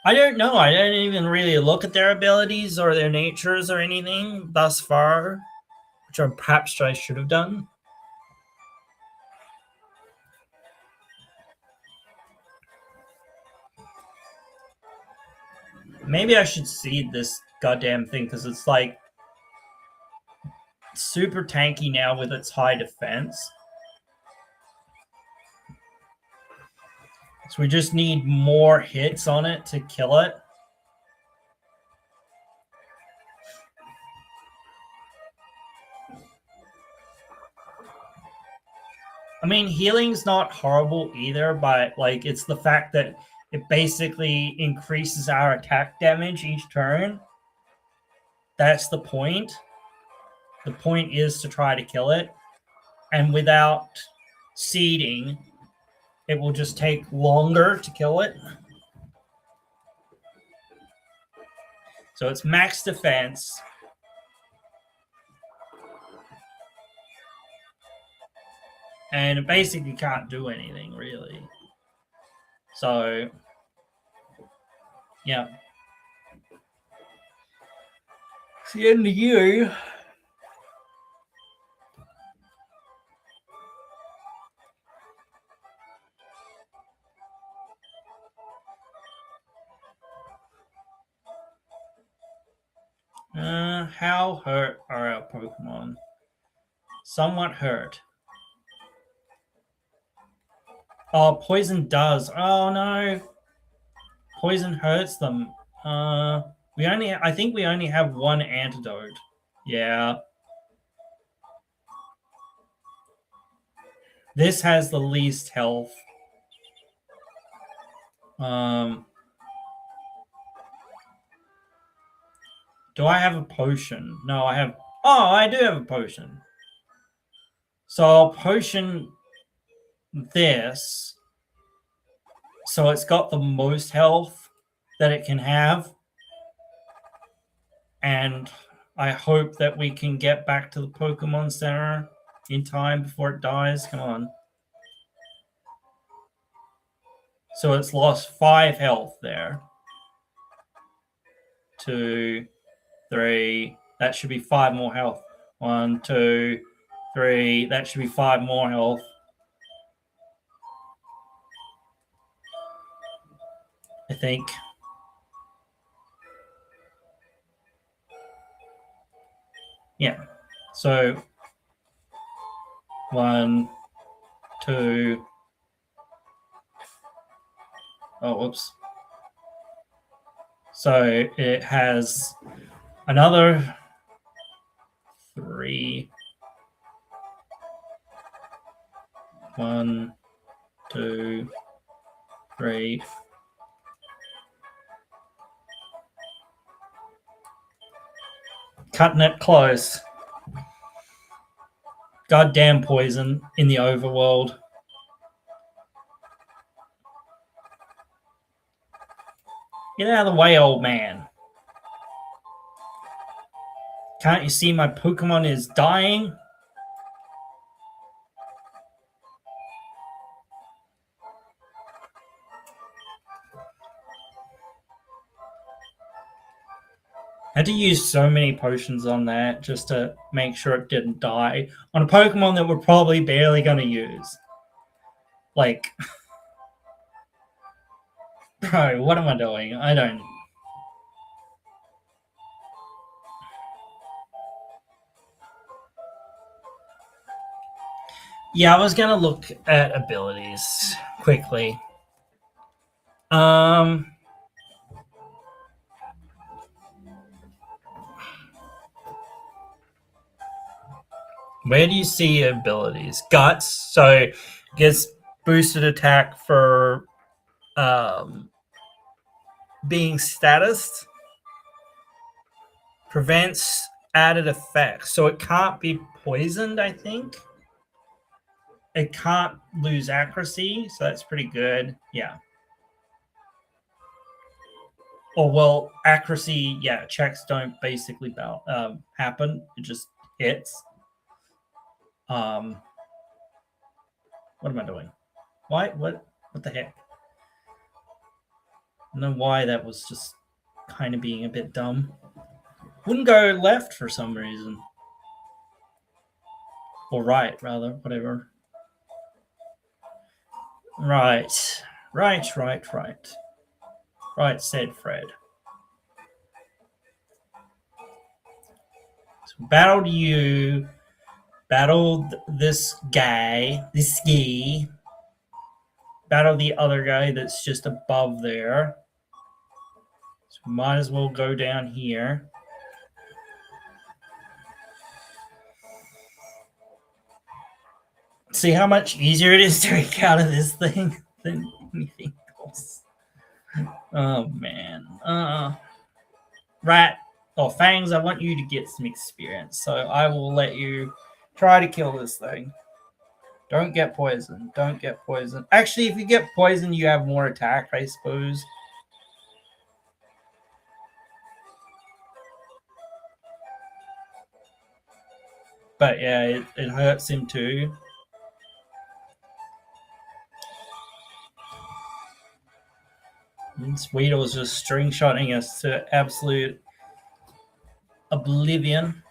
I don't know. I don't even really look at their abilities or their natures or anything thus far, which perhaps I should have done. Maybe I should seed this goddamn thing because it's like super tanky now with its high defense. So we just need more hits on it to kill it. I mean, healing's not horrible either, but like it's the fact that it basically increases our attack damage each turn. That's the point. The point is to try to kill it. And without seeding, it will just take longer to kill it. So it's max defense. And it basically can't do anything, really. So, yeah. It's the end of you. How hurt are our Pokemon? Somewhat hurt. Oh, poison does. Oh no. Poison hurts them. I think we only have one antidote. Yeah. This has the least health. Do I have a potion? No, I have... Oh, I do have a potion. So I'll potion this. So it's got the most health that it can have. And I hope that we can get back to the Pokemon Center in time before it dies. Come on. So it's lost 5 health there. 2, 3. That should be 5 more health. 1, 2, 3. That should be 5 more health. I think. Yeah. So 1, 2. Oh, whoops. So it has another 3. 1, 2, 3. Cutting it close. Goddamn poison in the overworld. Get out of the way, old man. Can't you see my Pokemon is dying? I had to use so many potions on that just to make sure it didn't die on a Pokemon that we're probably barely going to use. Like, bro, what am I doing? I don't. Yeah, I was going to look at abilities quickly. Where do you see abilities? Guts, so gets boosted attack for being status. Prevents added effects, so it can't be poisoned, I think. It can't lose accuracy, so that's pretty good. Yeah. Or well, accuracy, yeah, checks don't basically happen. It just hits. What am I doing? Why? What the heck? I don't know why that was just kind of being a bit dumb. Wouldn't go left for some reason. Or right, rather, whatever. Right, said Fred. So battled you, battled this guy, battle the other guy that's just above there. So might as well go down here. See how much easier it is to break out of this thing than anything else. Oh man. Rat or Fangs, I want you to get some experience, so I will let you try to kill this thing. Don't get poisoned. Don't get poisoned. Actually, if you get poisoned, you have more attack, I suppose. But yeah, it hurts him too. And Weedle's just string shotting us to absolute oblivion.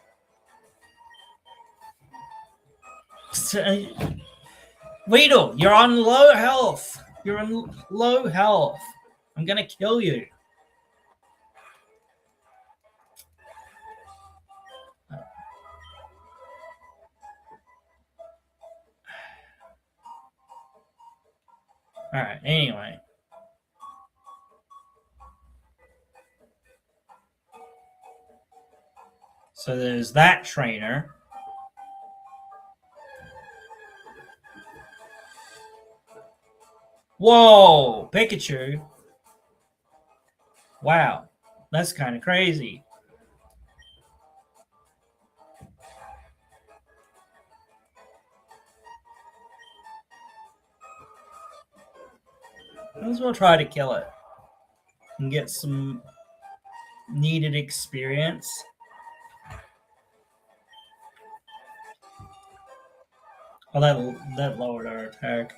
Weedle, you're on low health. You're on low health. I'm gonna kill you. Alright, anyway. So there's that trainer. Whoa, Pikachu. Wow, that's kind of crazy. Might as well try to kill it and get some needed experience. Oh, that lowered our attack.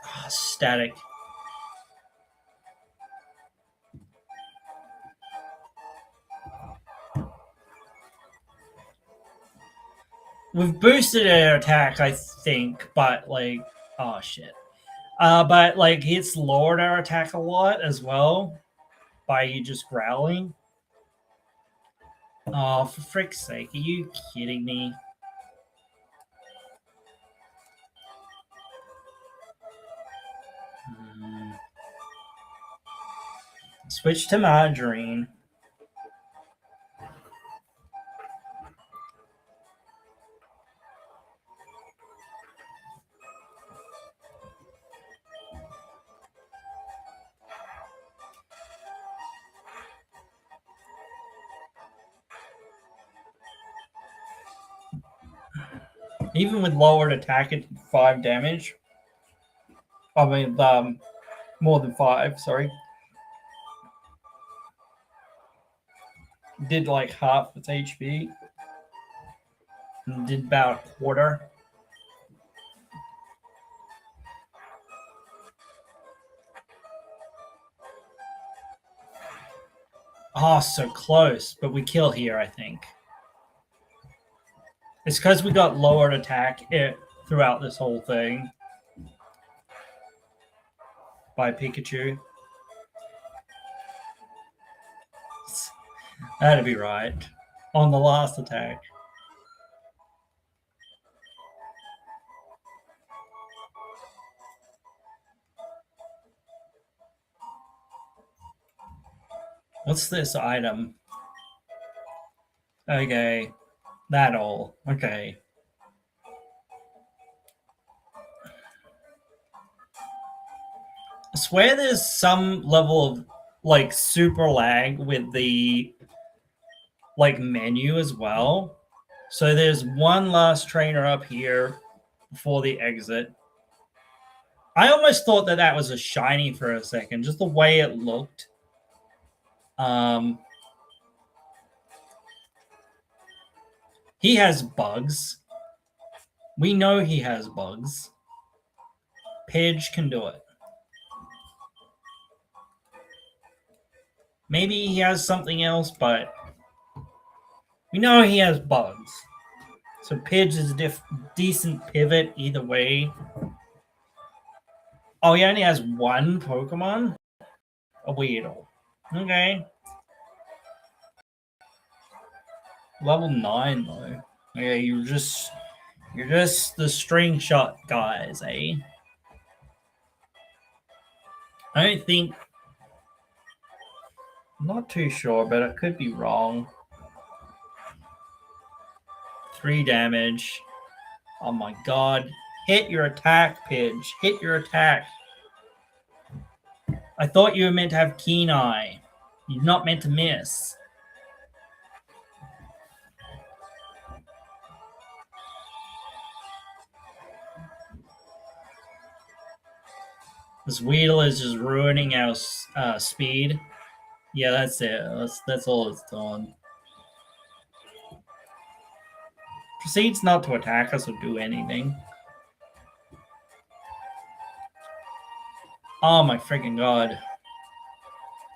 Oh, static. We've boosted our attack, I think, but like, oh shit. But like, it's lowered our attack a lot as well by you just growling. Oh, for frick's sake, are you kidding me? Switch to Margarine. Even with lowered attack at 5 damage, I mean, more than 5, sorry. Did like half its HP. And did about a quarter. Oh, so close. But we kill here, I think. It's because we got lowered attack throughout this whole thing by Pikachu. That'd be right. On the last attack. What's this item? Okay. That all. Okay. I swear there's some level of like super lag with the like menu as well. So there's one last trainer up here before the exit. I almost thought that that was a shiny for a second, just the way it looked. He has bugs. We know he has bugs. Pidge can do it. Maybe he has something else, but we know he has bugs. So Pidge is a decent pivot either way. Oh, he only has one Pokemon? A Weedle. Okay. Level 9 though. Yeah, you're just the string shot guys, eh? I don't think. I'm not too sure, but I could be wrong. 3 damage. Oh my god. Hit your attack, Pidge. Hit your attack. I thought you were meant to have Keen Eye. You're not meant to miss. This Weedle is just ruining our speed. Yeah, that's it. That's all it's doing. Proceeds not to attack us or do anything. Oh my freaking god.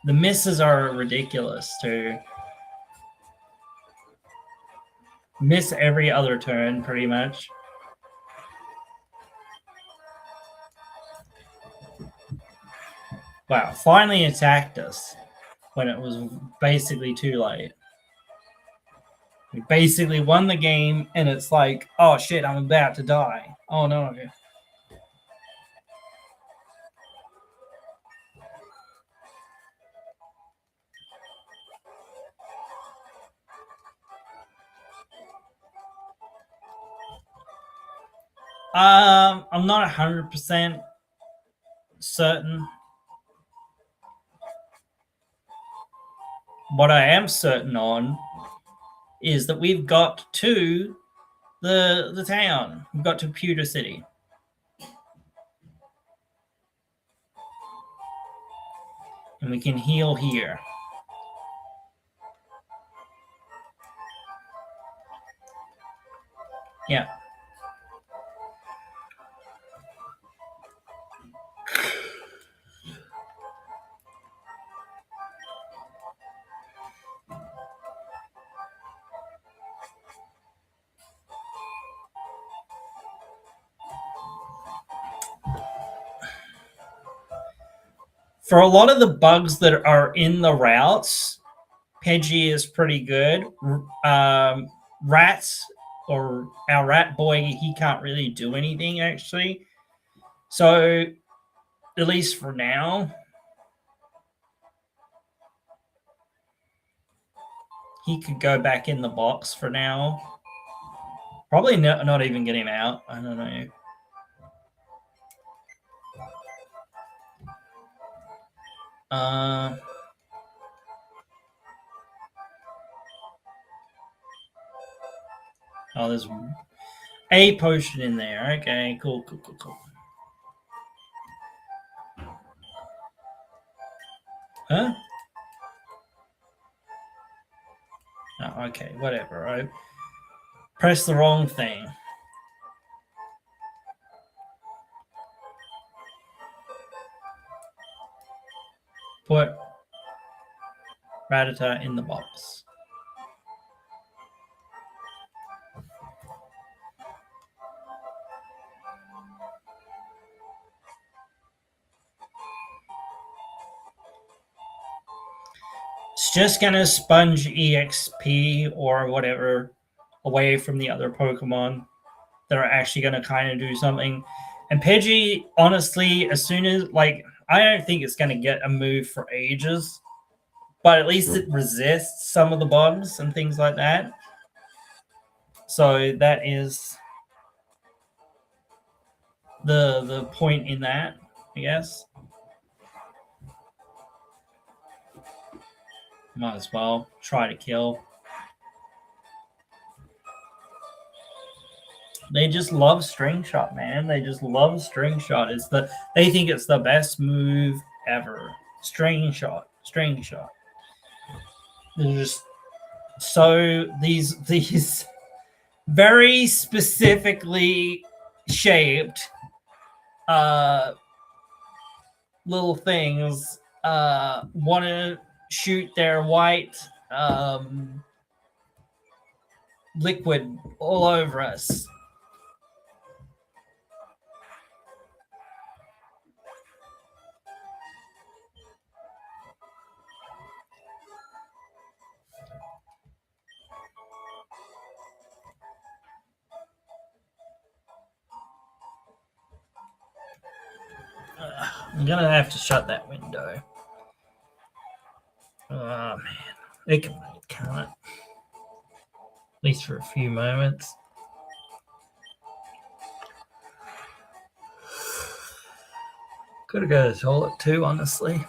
The misses are ridiculous too. Miss every other turn, pretty much. Wow, finally attacked us when it was basically too late. We basically won the game, and it's like, oh shit, I'm about to die. Oh no. I'm not 100% certain. What I am certain on is that we've got to the town. We've got to Pewter City. And we can heal here. Yeah. For a lot of the bugs that are in the routes, Pidgey is pretty good. Rats, or our rat boy, he can't really do anything, actually. So, at least for now, he could go back in the box for now. Probably not even get him out. I don't know. Oh, there's a potion in there. Okay, cool. Oh, okay, whatever. I pressed the wrong thing. Put Rattata in the box. It's just gonna sponge EXP or whatever away from the other Pokemon that are actually gonna kind of do something. And Pidgey, honestly, as soon as I don't think it's gonna get a move for ages, but at least it resists some of the bugs and things like that. So that is the point in that, I guess. Might as well try to kill. They just love String Shot, man. They just love String Shot. They think it's the best move ever. String Shot, String Shot. They're just so these very specifically shaped little things want to shoot their white liquid all over us. I'm gonna have to shut that window. Oh man, it can't. At least for a few moments. Could have got a toilet too, honestly.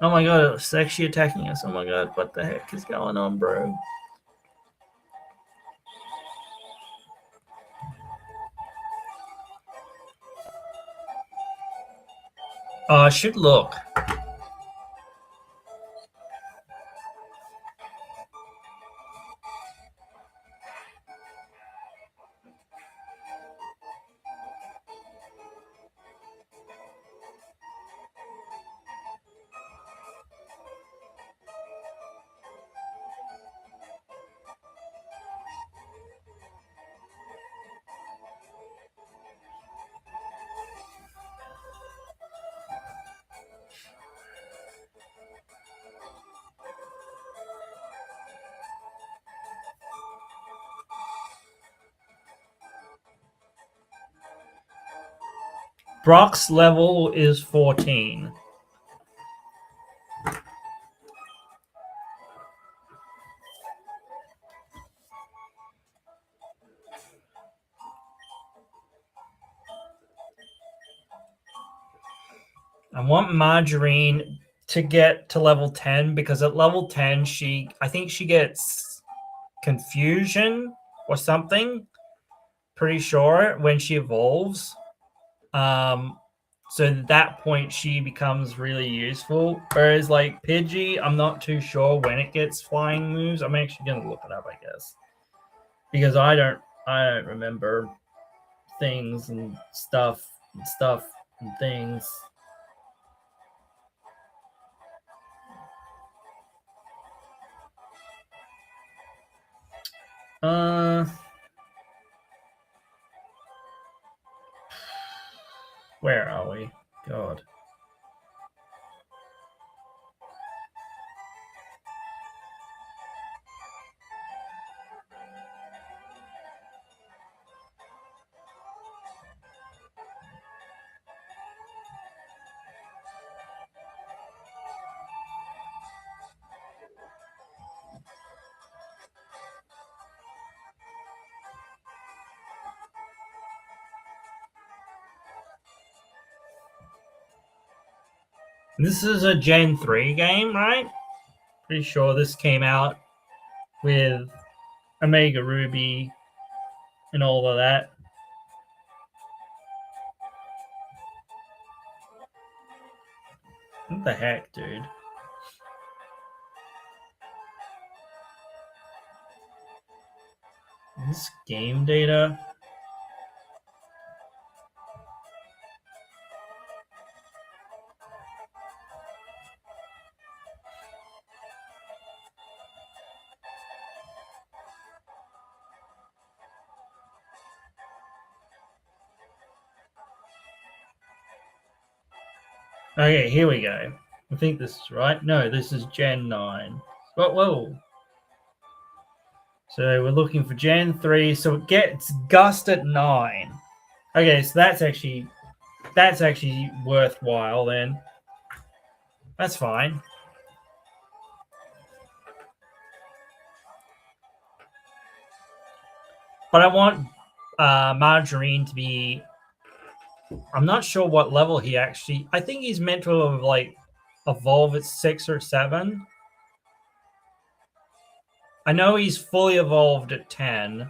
Oh my god, it's actually attacking us. Oh my god, what the heck is going on, bro? Oh, I should look. Brock's level is 14. I want Margarine to get to level 10 because at level 10 I think she gets confusion or something. Pretty sure when she evolves. So at that point she becomes really useful. Whereas like Pidgey, I'm not too sure when it gets flying moves. I'm actually gonna look it up, I guess. Because I don't remember things and stuff and things. Where are we? God. This is a Gen 3 game, right? Pretty sure this came out with Omega Ruby and all of that. What the heck, dude? This game data. Okay, here we go. I think this is right. No, this is Gen 9. Whoa. So we're looking for Gen 3. So it gets Gust at 9. Okay, so that's actually worthwhile then. That's fine. But I want Margarine to be... I'm not sure what level he actually... I think he's meant to have, like, evolve at 6 or 7. I know he's fully evolved at 10. I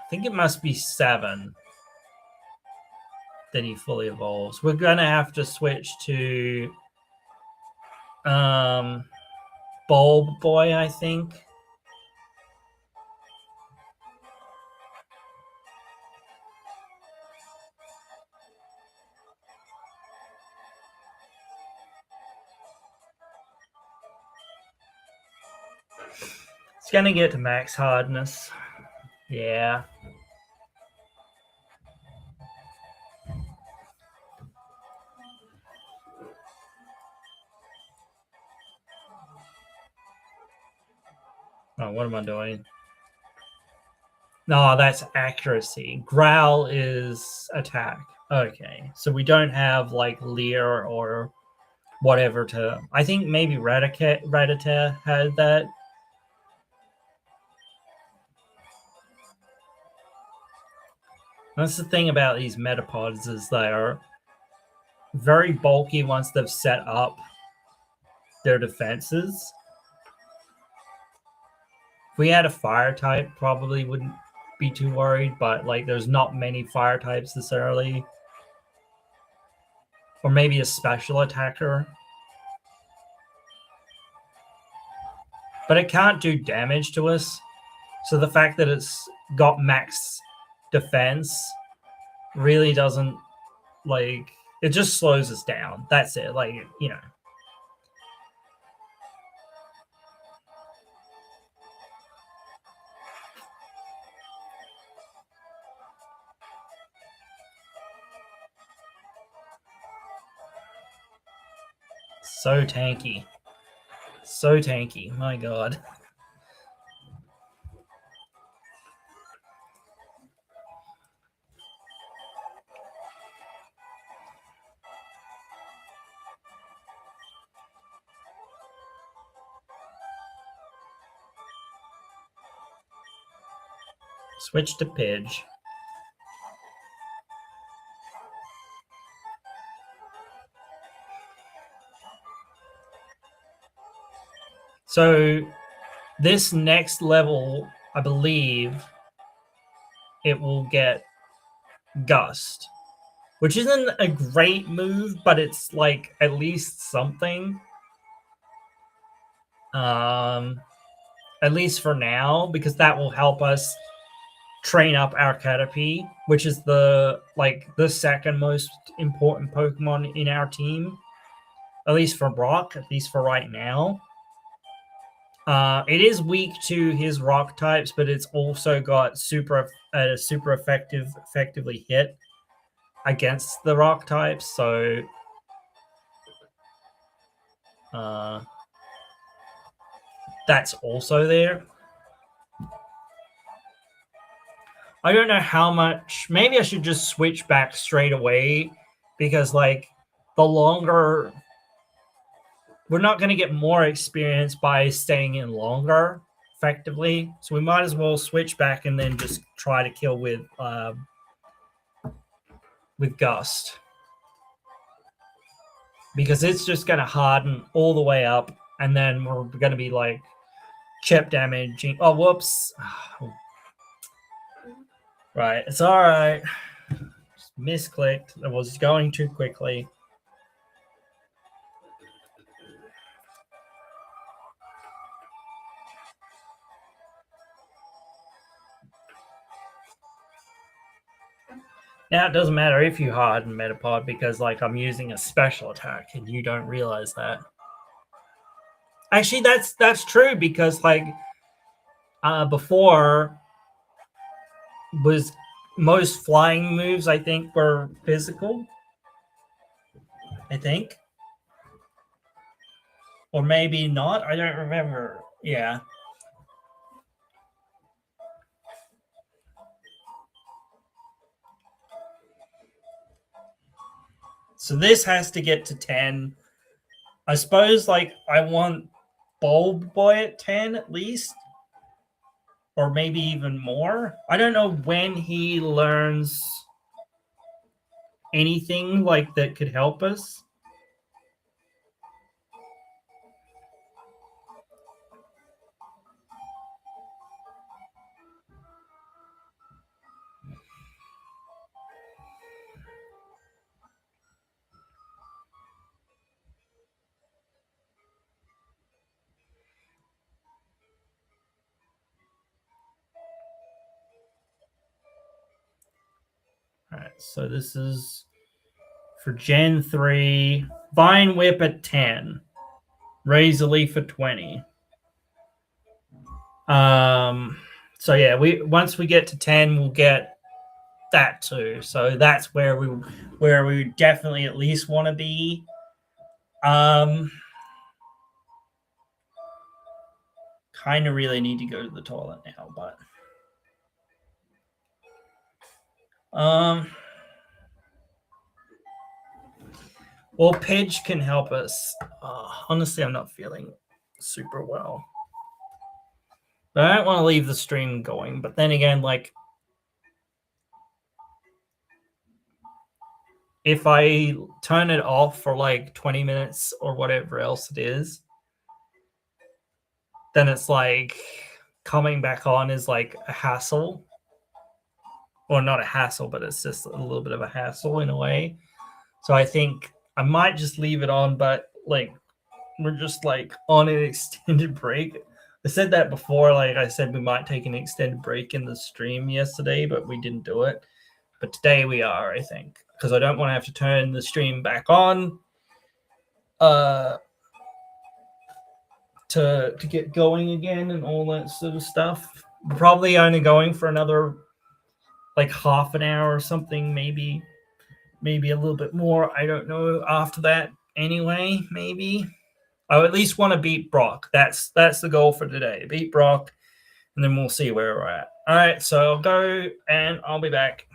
think it must be 7 that he fully evolves. We're going to have to switch to Bulb Boy, I think. It's going to get to max hardness. Yeah. Oh, what am I doing? No, that's accuracy. Growl is attack. Okay, so we don't have like Leer or whatever to... I think maybe Rattata had that. That's the thing about these metapods, is they are very bulky once they've set up their defenses. If we had a fire type, probably wouldn't be too worried, but like there's not many fire types necessarily. Or maybe a special attacker. But it can't do damage to us. So the fact that it's got max defense really doesn't, like, it just slows us down. That's it. Like, you know. So tanky. So tanky. My god. Switch to Pidge. So this next level, I believe, it will get Gust, which isn't a great move, but it's like at least something. At least for now, because that will help us train up our Caterpie, which is the second most important Pokemon in our team, at least for Brock, at least for right now. It is weak to his rock types, but it's also got super effectively hit against the rock types. So that's also there. I don't know how much. Maybe I should just switch back straight away, because like the longer, we're not going to get more experience by staying in longer effectively. So we might as well switch back and then just try to kill with Gust, because it's just going to harden all the way up, and then we're going to be like chip damaging. Oh, whoops. Right, it's all right. Just misclicked. I was going too quickly. Now it doesn't matter if you harden Metapod because like I'm using a special attack and you don't realize that. Actually, that's true because like before was most flying moves I think were physical. I think, or maybe not. I don't remember. Yeah. So this has to get to 10. I suppose like I want Bulb Boy at 10 at least, or maybe even more. I don't know when he learns anything like that could help us. All right, so this is for Gen 3. Vine Whip at 10. Razor Leaf at 20. So yeah, once we get to 10, we'll get that too. So that's where we definitely at least want to be. Kind of really need to go to the toilet now, but well, Pidge can help us. Honestly, I'm not feeling super well. But I don't want to leave the stream going. But then again, like, if I turn it off for like 20 minutes or whatever else it is, then it's like coming back on is like a hassle. Or not a hassle, but it's just a little bit of a hassle in a way. So I think I might just leave it on, but like we're just like on an extended break. I said that before, like I said we might take an extended break in the stream yesterday, but we didn't do it. But today we are, I think, because I don't want to have to turn the stream back on to get going again and all that sort of stuff. We're probably only going for another like half an hour or something, maybe a little bit more. I don't know after that anyway, maybe. I at least want to beat Brock. That's the goal for today. Beat Brock, and then we'll see where we're at. All right, so I'll go and I'll be back.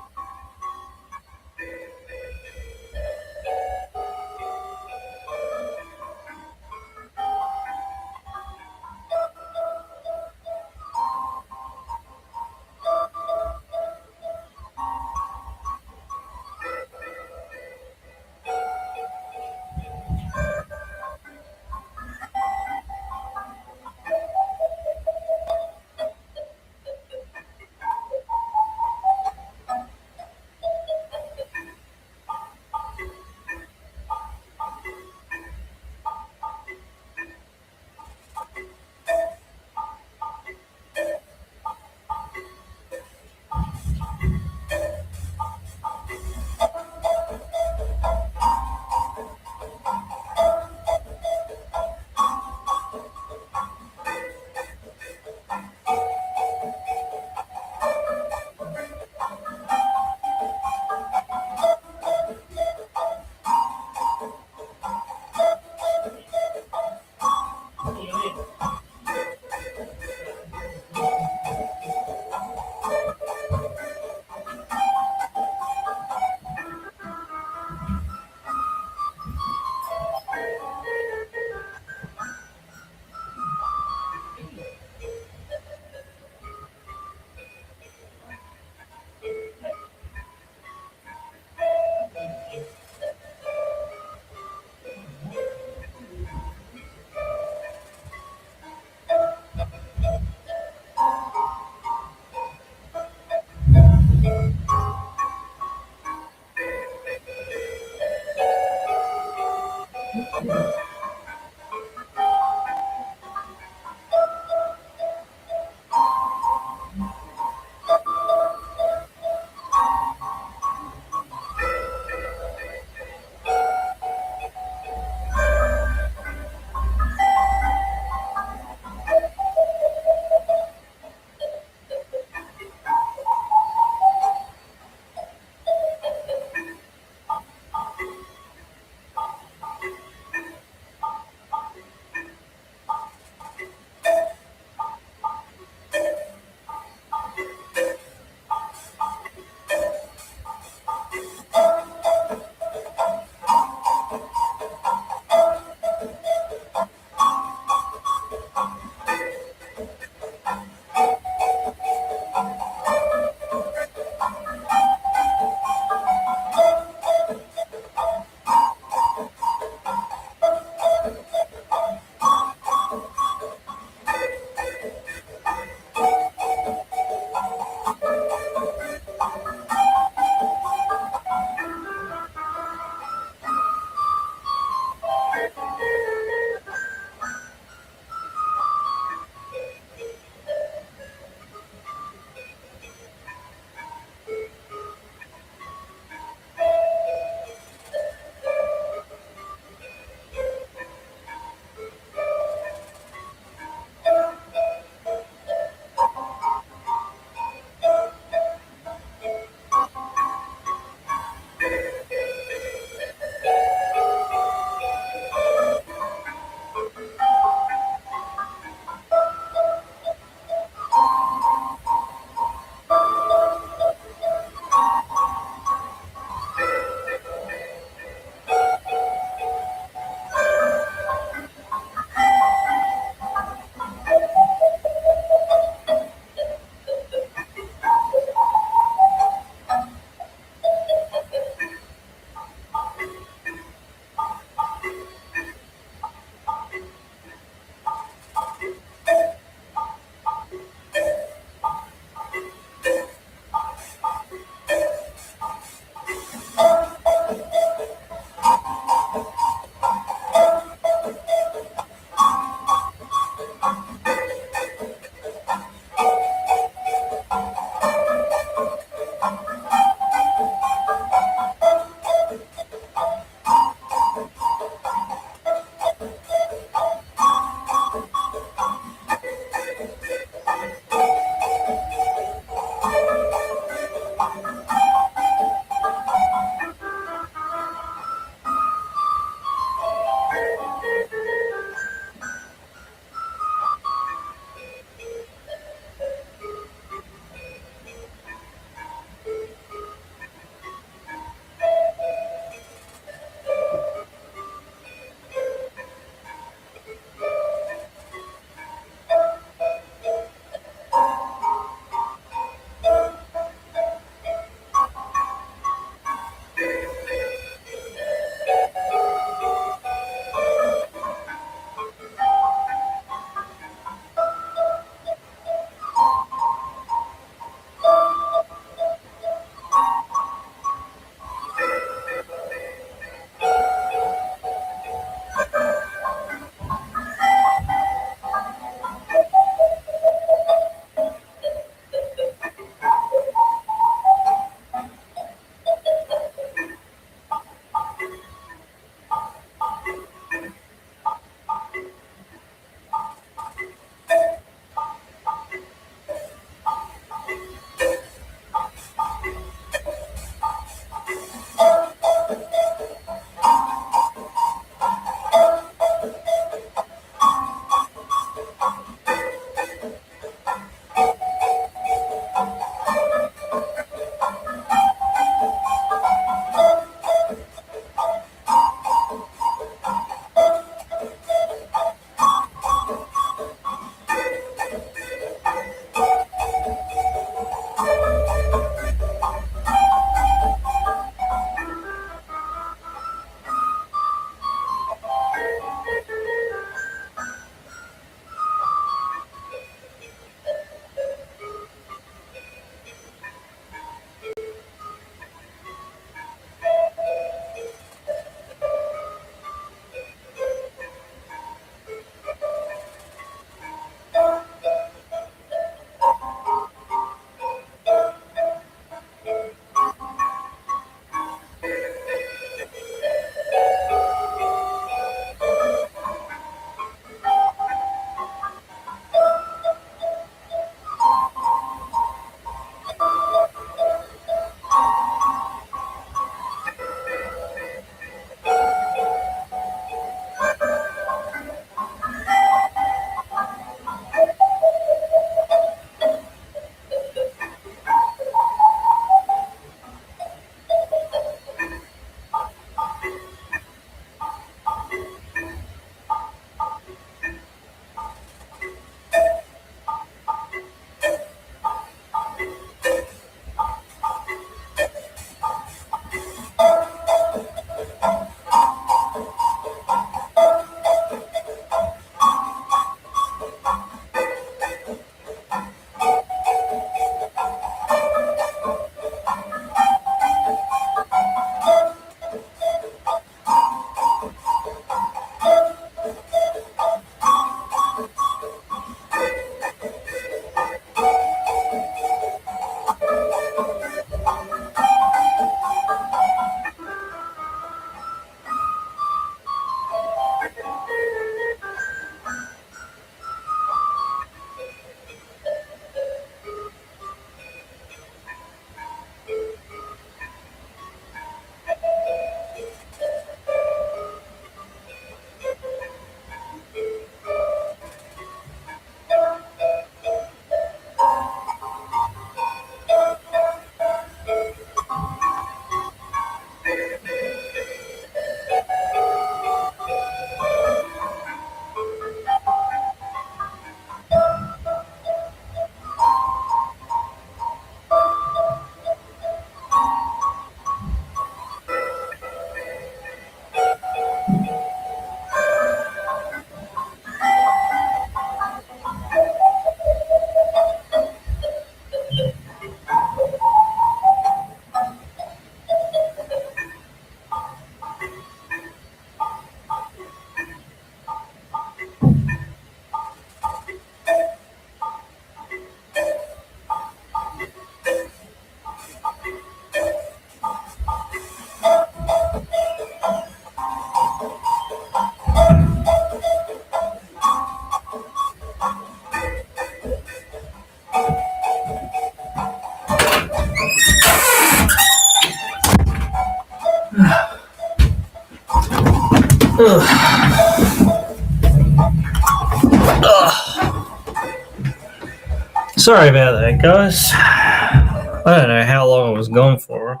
Sorry about that, guys. I don't know how long I was gone for.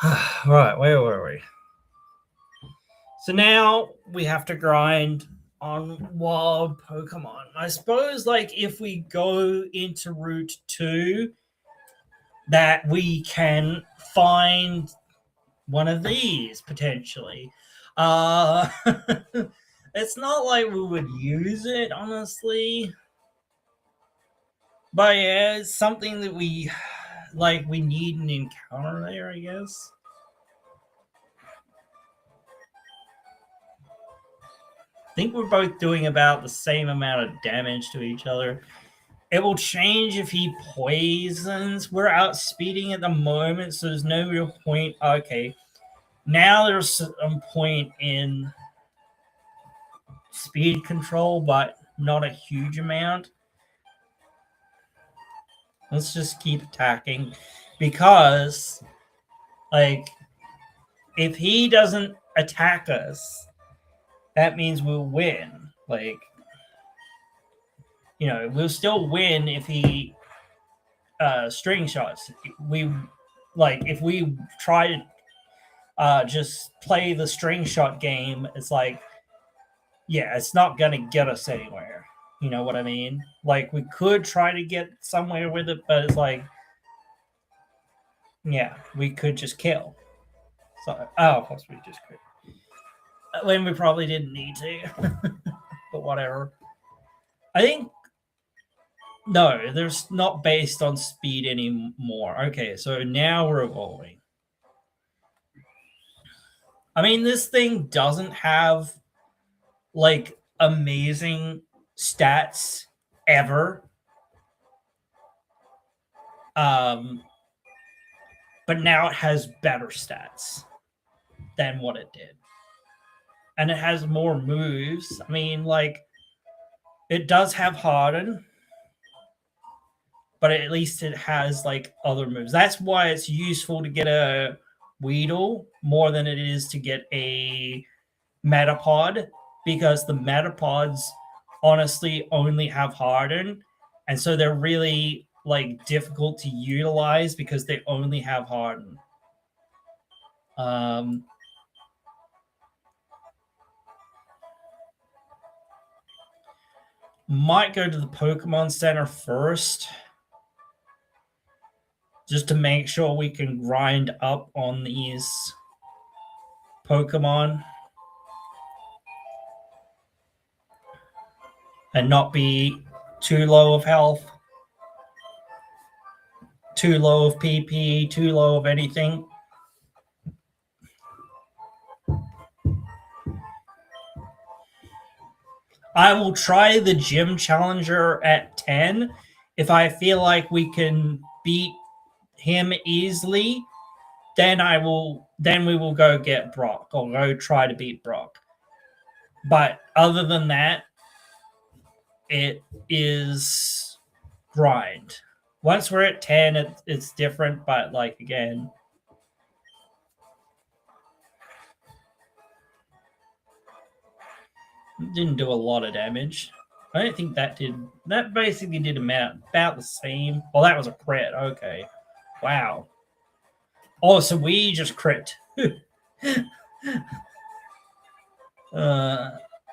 Right, where were we? So now we have to grind on wild Pokemon. I suppose, like, if we go into Route 2, that we can find one of these, potentially. It's not like we would use it, honestly. But yeah, it's something that we need an encounter there, I guess. I think we're both doing about the same amount of damage to each other. It will change if he poisons. We're outspeeding at the moment, so there's no real point. Okay. Now there's some point in speed control, but not a huge amount. Let's just keep attacking, because, like, if he doesn't attack us, that means we'll win. Like, you know, we'll still win if he string shots. If we try to just play the string shot game, it's like, yeah, it's not gonna get us anywhere. You know what I mean? Like, we could try to get somewhere with it, but it's like, yeah, we could just kill. So, of course we just could. When we probably didn't need to. But whatever. I think, no, there's not based on speed anymore. Okay, so now we're evolving. I mean, this thing doesn't have, like, amazing stats ever. But now it has better stats than what it did. And it has more moves. I mean, like, it does have Harden, but at least it has, like, other moves. That's why it's useful to get a Weedle more than it is to get a Metapod, because the Metapods honestly only have Harden, and so they're really, like, difficult to utilize because they only have Harden. Might go to the Pokemon Center first, just to make sure we can grind up on these Pokemon and not be too low of health, too low of PP, too low of anything. I will try the Gym Challenger at 10 if I feel like we can beat him easily. Then we will go get Brock, or go try to beat Brock. But other than that, it is grind. Once we're at 10, it's different, but, like, again, didn't do a lot of damage. I don't think that did. That basically did about the same. Well, that was a crit. Okay. Wow. Oh, so we just crit.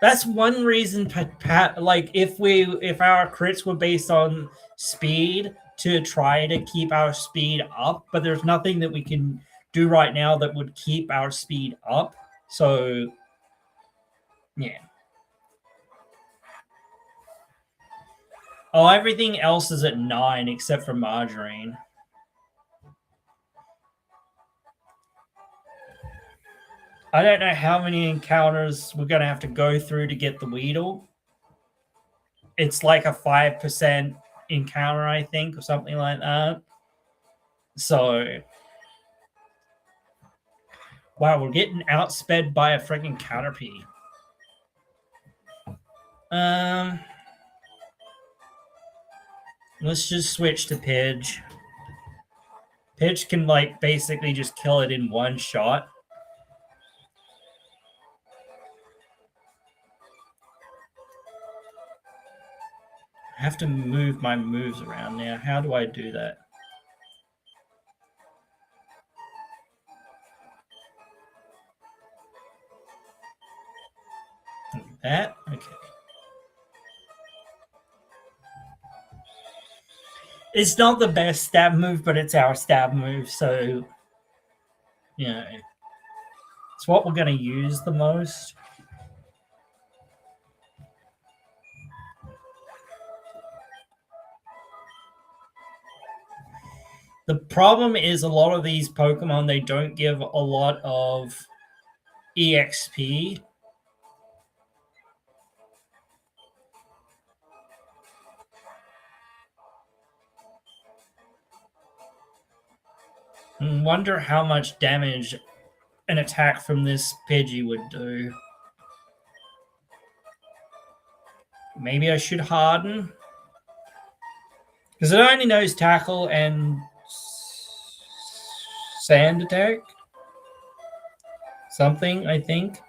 That's one reason, like, if our crits were based on speed, to try to keep our speed up, but there's nothing that we can do right now that would keep our speed up. So, yeah. Oh, everything else is at 9 except for Margarine. I don't know how many encounters we're going to have to go through to get the Weedle. It's like a 5% encounter, I think, or something like that. So, wow, we're getting outsped by a freaking Caterpie. Let's just switch to Pidge. Pidge can, like, basically just kill it in one shot. have to move my moves around now. How do I do that? Like that? Okay. It's not the best stab move, but it's our stab move, so you know, it's what we're going to use the most. The problem is a lot of these Pokemon, they don't give a lot of EXP. I wonder how much damage an attack from this Pidgey would do. Maybe I should harden. Because it only knows tackle and sand attack. Something, I think.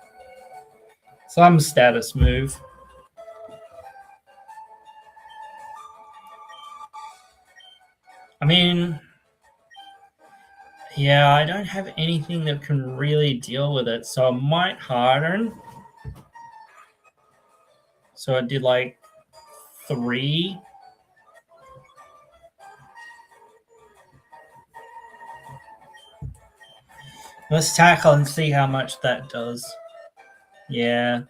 Some status move. I mean, yeah, I don't have anything that can really deal with it, so I might harden. So I did like 3. Let's tackle and see how much that does. Yeah.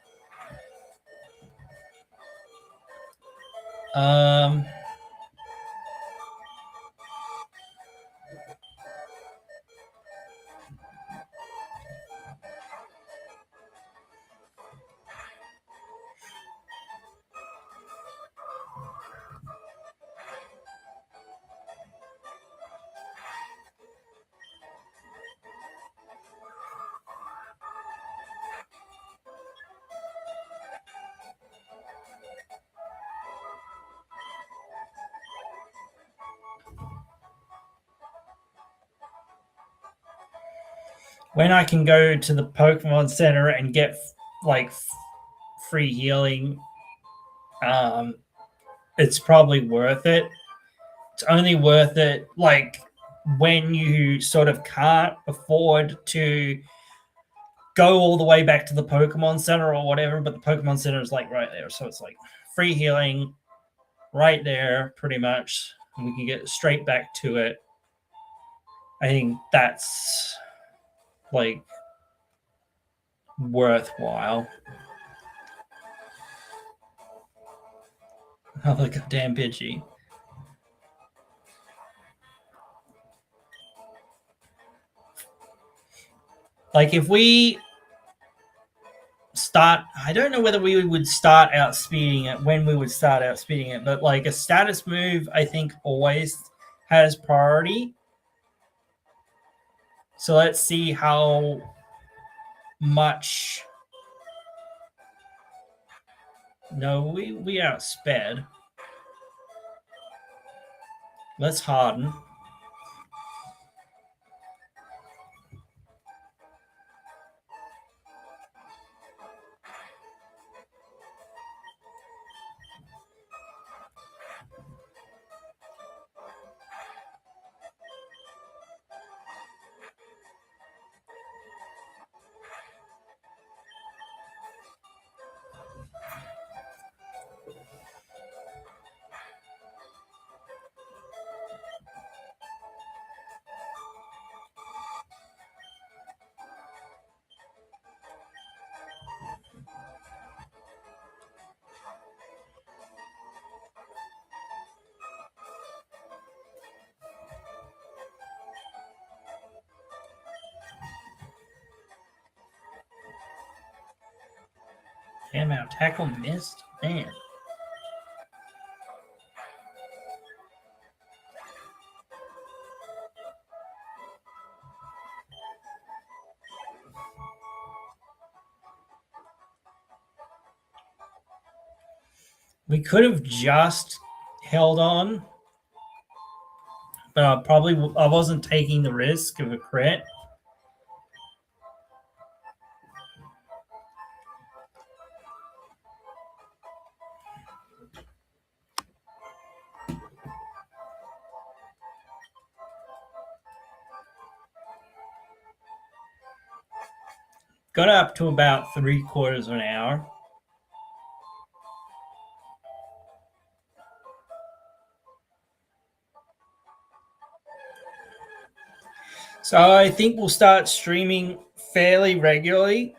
When I can go to the Pokemon Center and get like free healing, it's probably worth it. It's only worth it like when you sort of can't afford to go all the way back to the Pokemon Center or whatever, but the Pokemon Center is like right there. So it's like free healing right there, pretty much. And we can get straight back to it. I think that's like worthwhile. Oh, the goddamn Pidgey. Like if we start, I don't know whether we would start outspeeding it, when we would start outspeeding it, but like a status move, I think always has priority. So let's see how much. No, we outsped. Let's harden. Damn, our tackle missed. Man. We could have just held on, but I wasn't taking the risk of a crit. Got up to about 3/4 of an hour. So I think we'll start streaming fairly regularly,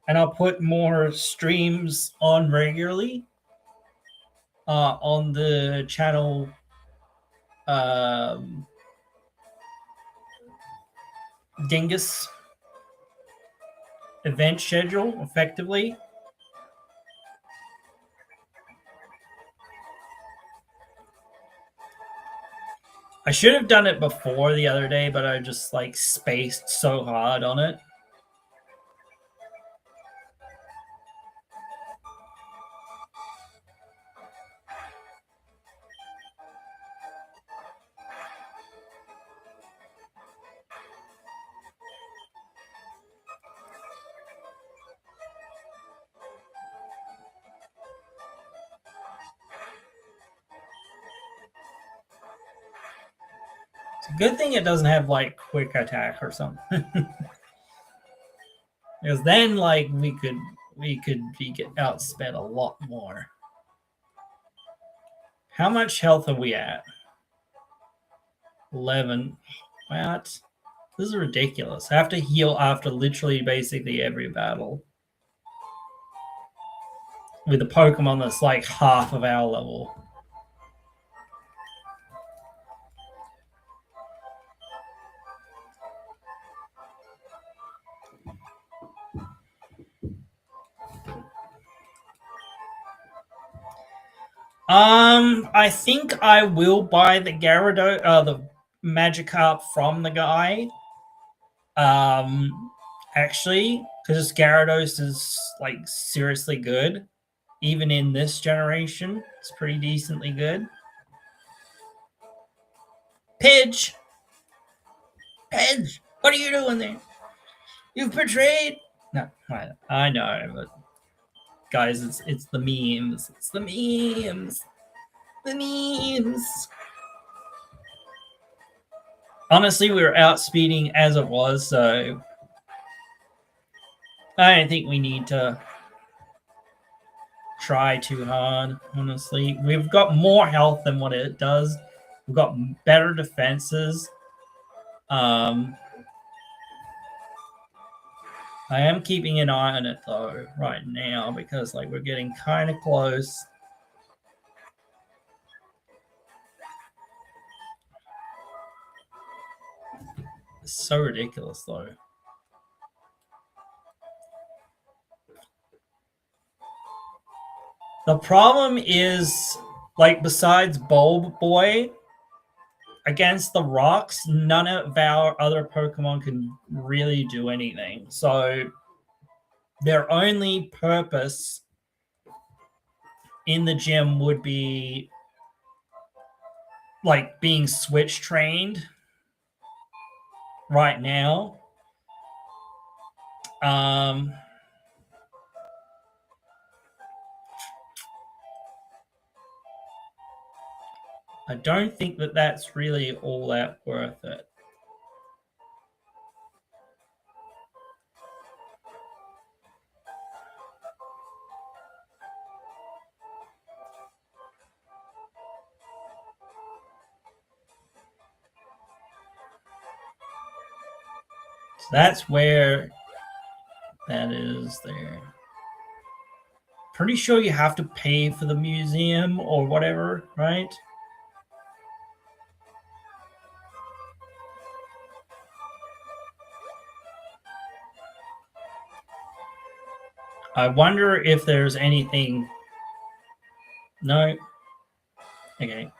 and I'll put more streams on regularly on the channel Dingus event schedule effectively. I should have done it before the other day, but I just like spaced so hard on it. It's a good thing it doesn't have like quick attack or something. Because then like we could get outspent a lot more. How much health are we at? 11. What? This is ridiculous. I have to heal after literally basically every battle. With a Pokemon that's like half of our level. I think I will buy the the Magikarp from the guy. Actually, because Gyarados is like seriously good, even in this generation, it's pretty decently good. Pidge, what are you doing there? You've betrayed. No, I know, but guys, it's the memes. It's the memes. The memes. Honestly, we were outspeeding as it was, so I don't think we need to try too hard, honestly. We've got more health than what it does. We've got better defenses. I am keeping an eye on it though right now because like we're getting kind of close. It's so ridiculous though. The problem is, like, besides Bulb Boy, against the rocks, none of our other Pokemon can really do anything. So their only purpose in the gym would be like being switch trained right now. I don't think that that's really all that worth it. So that's where that is there. Pretty sure you have to pay for the museum or whatever, right? I wonder if there's anything. No. Okay.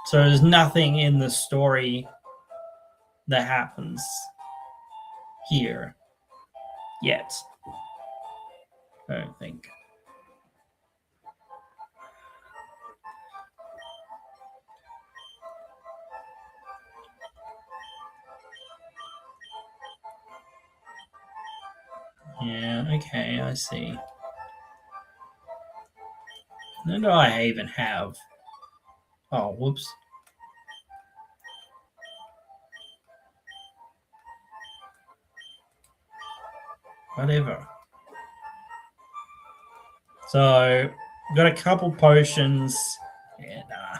So there's nothing in the story that happens here yet. I don't think. Yeah, okay, I see. When do I even have? Oh, whoops. whatever. So, got a couple potions. Yeah, nah.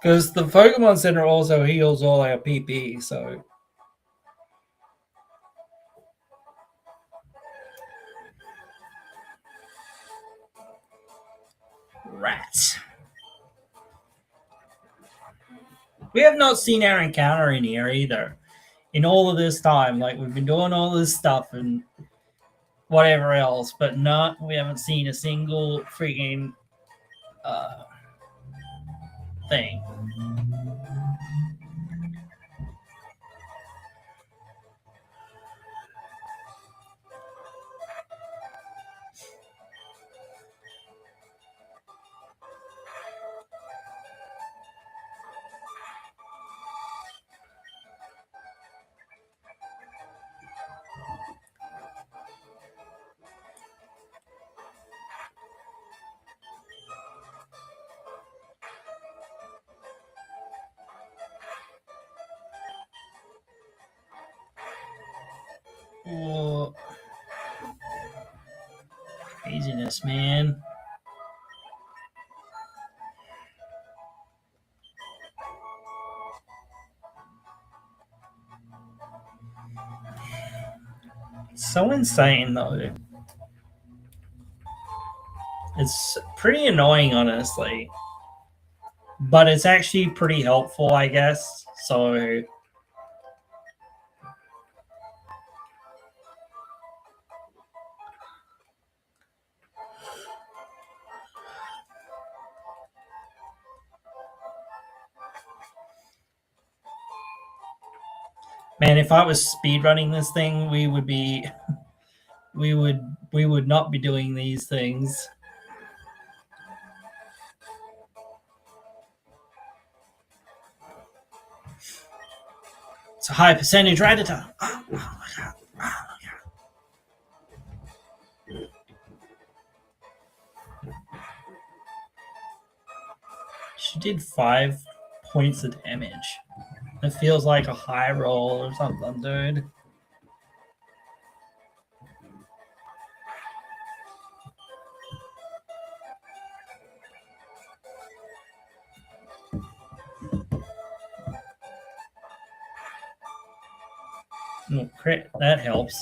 Because the Pokemon Center also heals all our PP, so. Rats. We have not seen our encounter in here either. In all of this time, like we've been doing all this stuff and whatever else, but not we haven't seen a single freaking thing. Oh, craziness, man. It's so insane, though. It's pretty annoying, honestly. But it's actually pretty helpful, I guess. So. Man, if I was speedrunning this thing, we would not be doing these things. It's a high percentage Rattata. Oh my god. Oh my god. She did 5 points of damage. It feels like a high roll or something, dude. Oh, crit. That helps.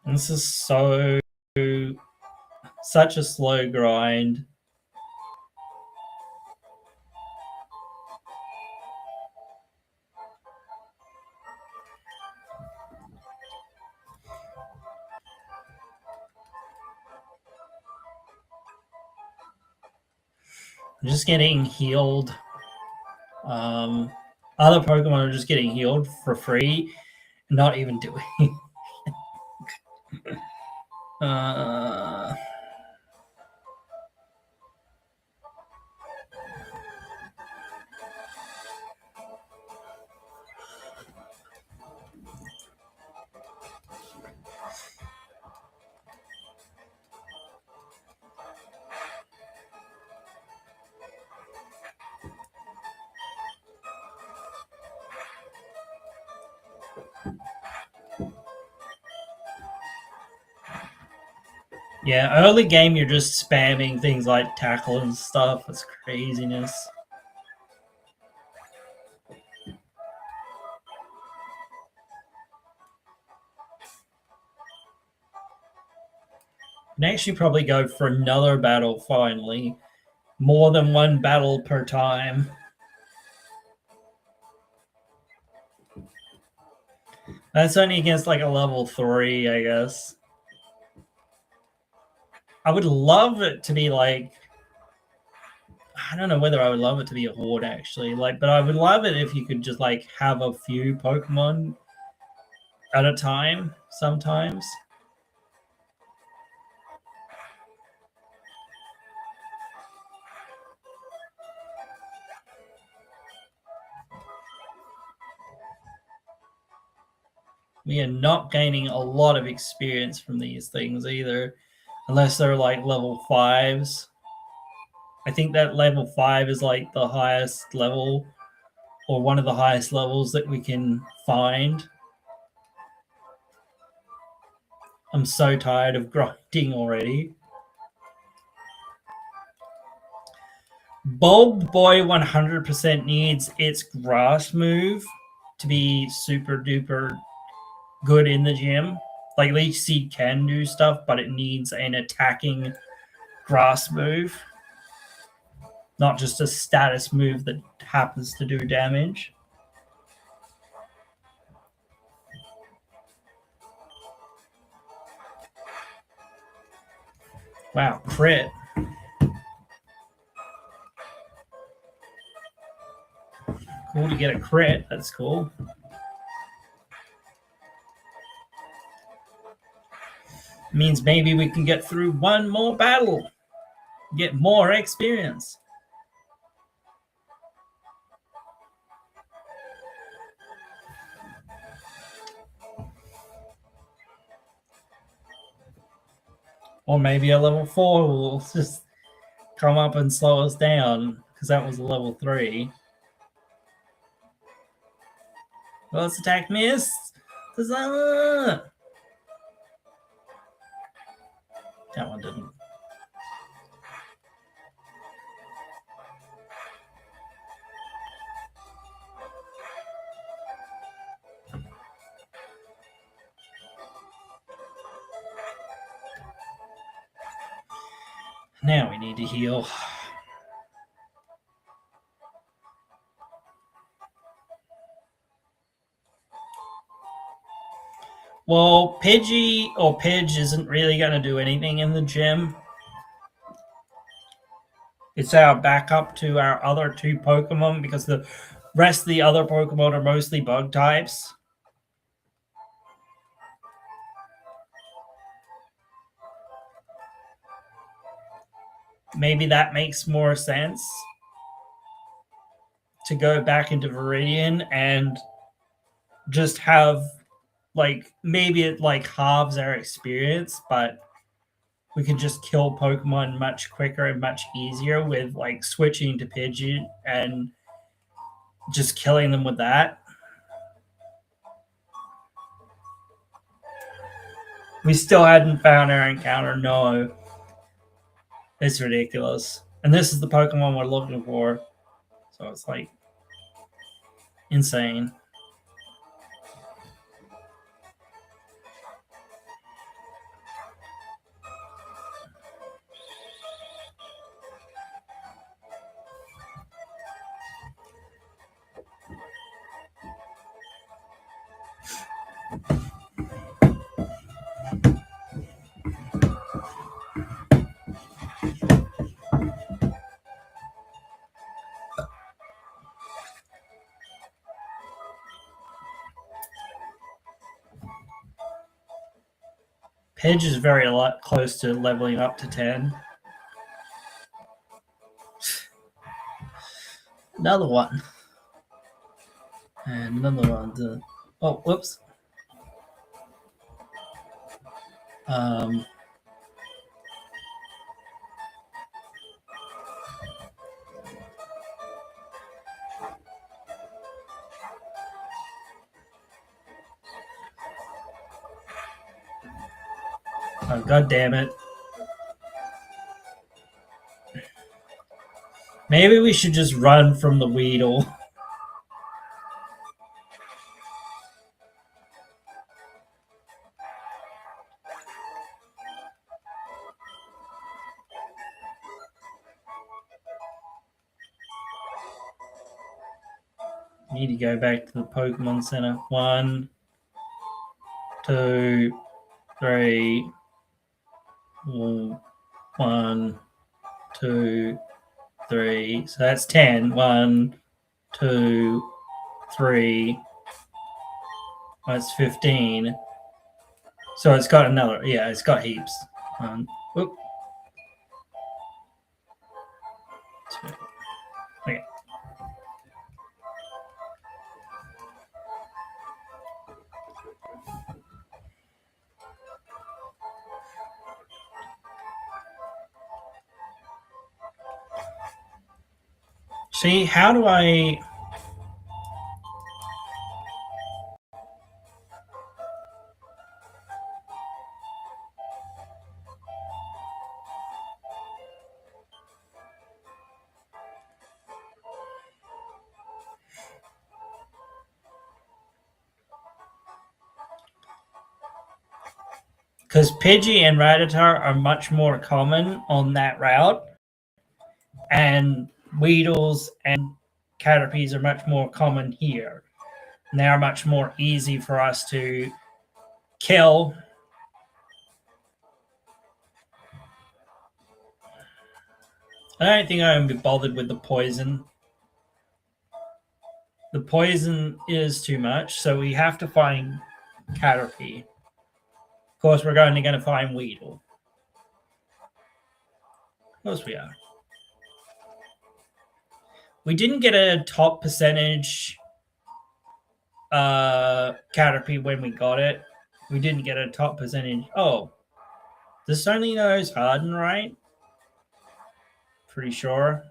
This is such a slow grind. I'm just getting healed. Other Pokemon are just getting healed for free, not even doing. Yeah, early game you're just spamming things like tackle and stuff. It's craziness. Can actually probably go for another battle finally. More than one battle per time. That's only against like a level 3, I guess. I would love it to be like, I don't know whether I would love it to be a horde actually, like, but I would love it if you could just like have a few Pokemon at a time sometimes. We are not gaining a lot of experience from these things either, unless they're like level 5s. I think that level 5 is like the highest level, or one of the highest levels that we can find. I'm so tired of grinding already. Bulb Boy 100% needs its grass move to be super duper good in the gym. Like Leech Seed can do stuff, but it needs an attacking grass move, not just a status move that happens to do damage. Wow, crit. Cool to get a crit. That's cool. Means maybe we can get through one more battle, get more experience. Or maybe a level 4 will just come up and slow us down, because that was a level 3. Well, it's attack miss. That one didn't. Now we need to heal. Well, Pidgey or Pidge isn't really going to do anything in the gym. It's our backup to our other 2 Pokemon, because the rest of the other Pokemon are mostly bug types. Maybe that makes more sense, to go back into Viridian and just have, like, maybe it like halves our experience, but we can just kill Pokemon much quicker and much easier with like switching to Pidgey and just killing them with that. We still hadn't found our encounter. No. It's ridiculous. And this is the Pokemon we're looking for. So it's like insane. Pidge is very close to leveling up to 10. Another one. And another one. Oh, whoops. Oh, God damn it. Maybe we should just run from the Weedle. Need to go back to the Pokemon Center. 1, 2, 3. 1, 2, 3. So that's 10. 1, 2, 3. That's 15. So it's got another. Yeah, it's got heaps. Whoop. 2. Okay. See, how do I... Because Pidgey and Rattata are much more common on that route, and Weedles and Caterpies are much more common here. And they are much more easy for us to kill. I don't think I'm going to be bothered with the poison. The poison is too much, so we have to find Caterpie. Of course, we're only going to find Weedle. Of course we are. We didn't get a top percentage Caterpie when we got it. We didn't get a top percentage. Oh, this only knows Harden, right? Pretty sure.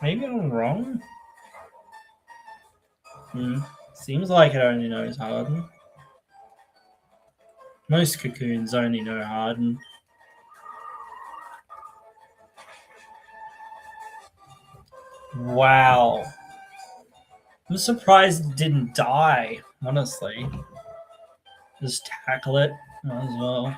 Maybe I'm wrong. Seems like it only knows Harden. Most cocoons only know Harden. Wow. I'm surprised it didn't die, honestly. Just tackle it as well.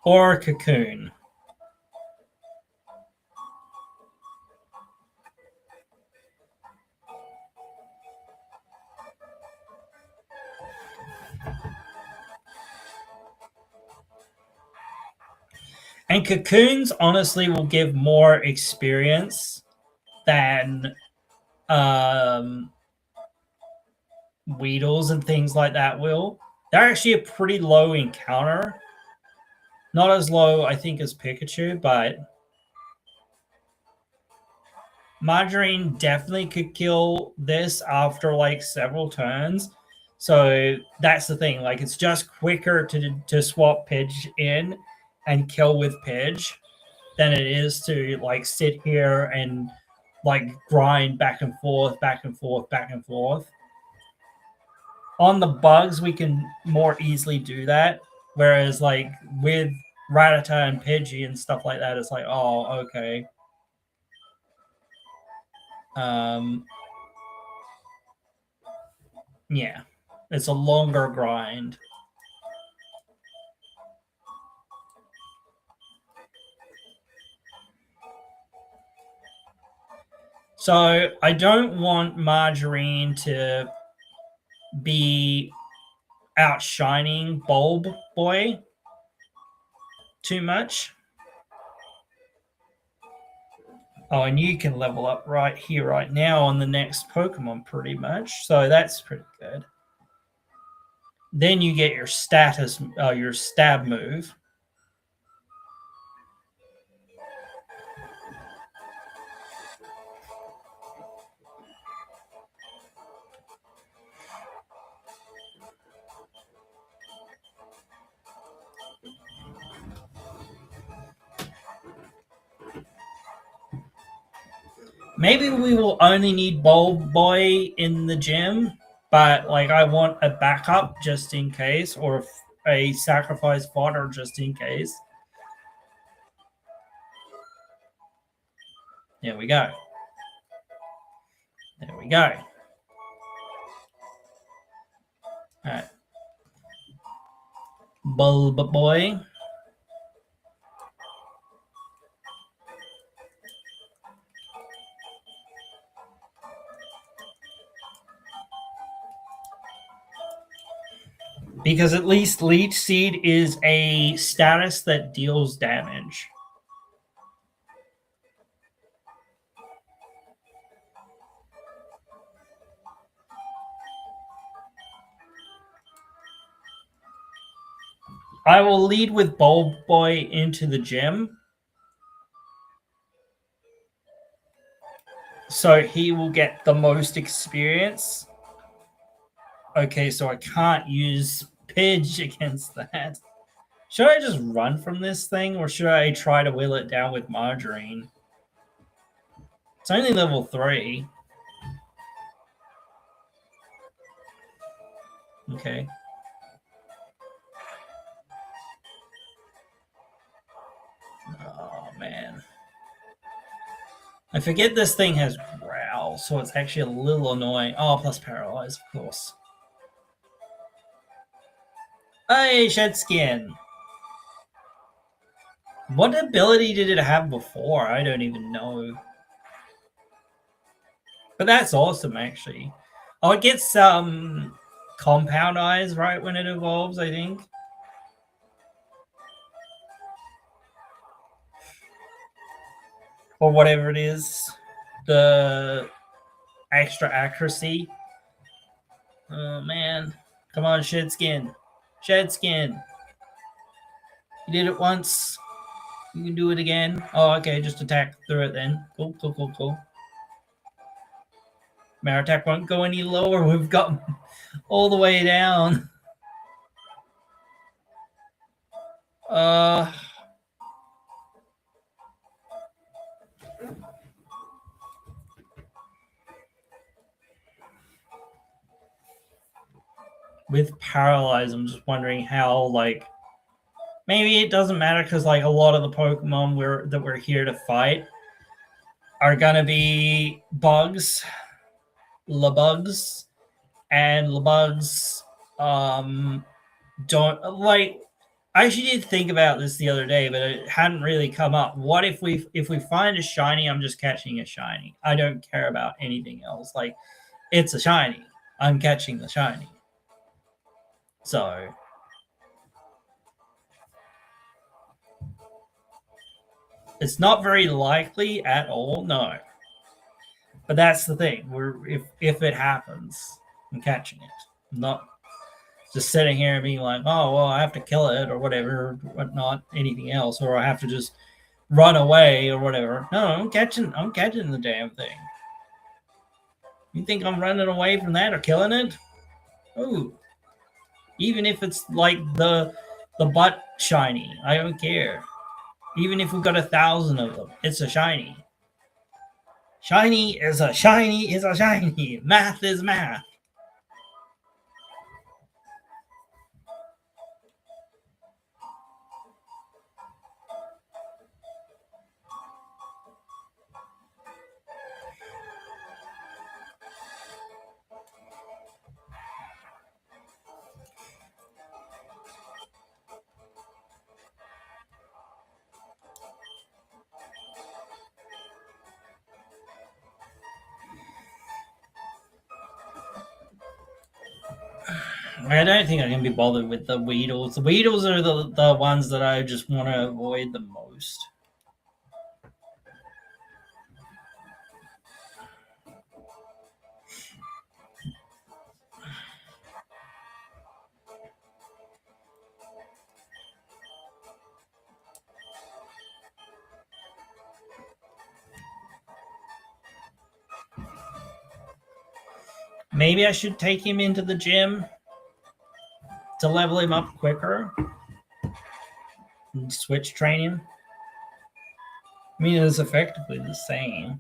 Or a cocoon. And cocoons honestly will give more experience than Weedles and things like that will. They're actually a pretty low encounter. Not as low, I think, as Pikachu, but Margarine definitely could kill this after like several turns. So that's the thing. Like, it's just quicker to swap Pidge in and kill with Pidge than it is to like sit here and like grind back and forth, back and forth, back and forth. On the bugs, we can more easily do that. Whereas like with Rattata and Pidgey and stuff like that, it's like, oh, okay. Yeah, it's a longer grind. So I don't want Margarine to be outshining Bulb Boy too much. Oh, and you can level up right here, right now on the next Pokemon pretty much. So that's pretty good. Then you get your status, your stab move. Maybe we will only need Bulb Boy in the gym, but like I want a backup just in case, or a sacrifice fodder just in case. There we go. There we go. All right. Bulb Boy. Because at least Leech Seed is a status that deals damage. I will lead with Bulb Boy into the gym. So he will get the most experience. Okay, so I can't use Pidge against that. Should I just run from this thing, or should I try to will it down with Margarine? It's only level 3. Okay. Oh, man. I forget this thing has Growl, so it's actually a little annoying. Oh, plus Paralyze, of course. Hey, Shed Skin. What ability did it have before? I don't even know. But that's awesome, actually. Oh, it gets Compound Eyes, right, when it evolves, I think. Or whatever it is. The extra accuracy. Oh, man. Come on, Shed Skin. Shed Skin. You did it once. You can do it again. Oh, okay. Just attack through it then. Cool, cool, cool, cool. Our attack won't go any lower. We've got all the way down. With Paralyze, I'm just wondering how, like, maybe it doesn't matter because, like, a lot of the Pokemon that we're here to fight are gonna be bugs, Labugs, and Labugs don't like. I actually did think about this the other day, but it hadn't really come up. What if we find a shiny? I'm just catching a shiny. I don't care about anything else. Like, it's a shiny. I'm catching the shiny. So it's not very likely at all. No, but that's the thing. If it happens, I'm catching it. I'm not just sitting here and being like, oh well, I have to kill it or whatever, not anything else, or I have to just run away or whatever. No, I'm catching the damn thing. You think I'm running away from that or killing it? Ooh. Even if it's like the butt shiny, I don't care. Even if we've got 1,000 of them, it's a shiny. Shiny is a shiny is a shiny. Math is math. I don't think I can be bothered with the Weedles. The Weedles are the ones that I just want to avoid the most. Maybe I should take him into the gym to level him up quicker and switch train him. I mean, it's effectively the same.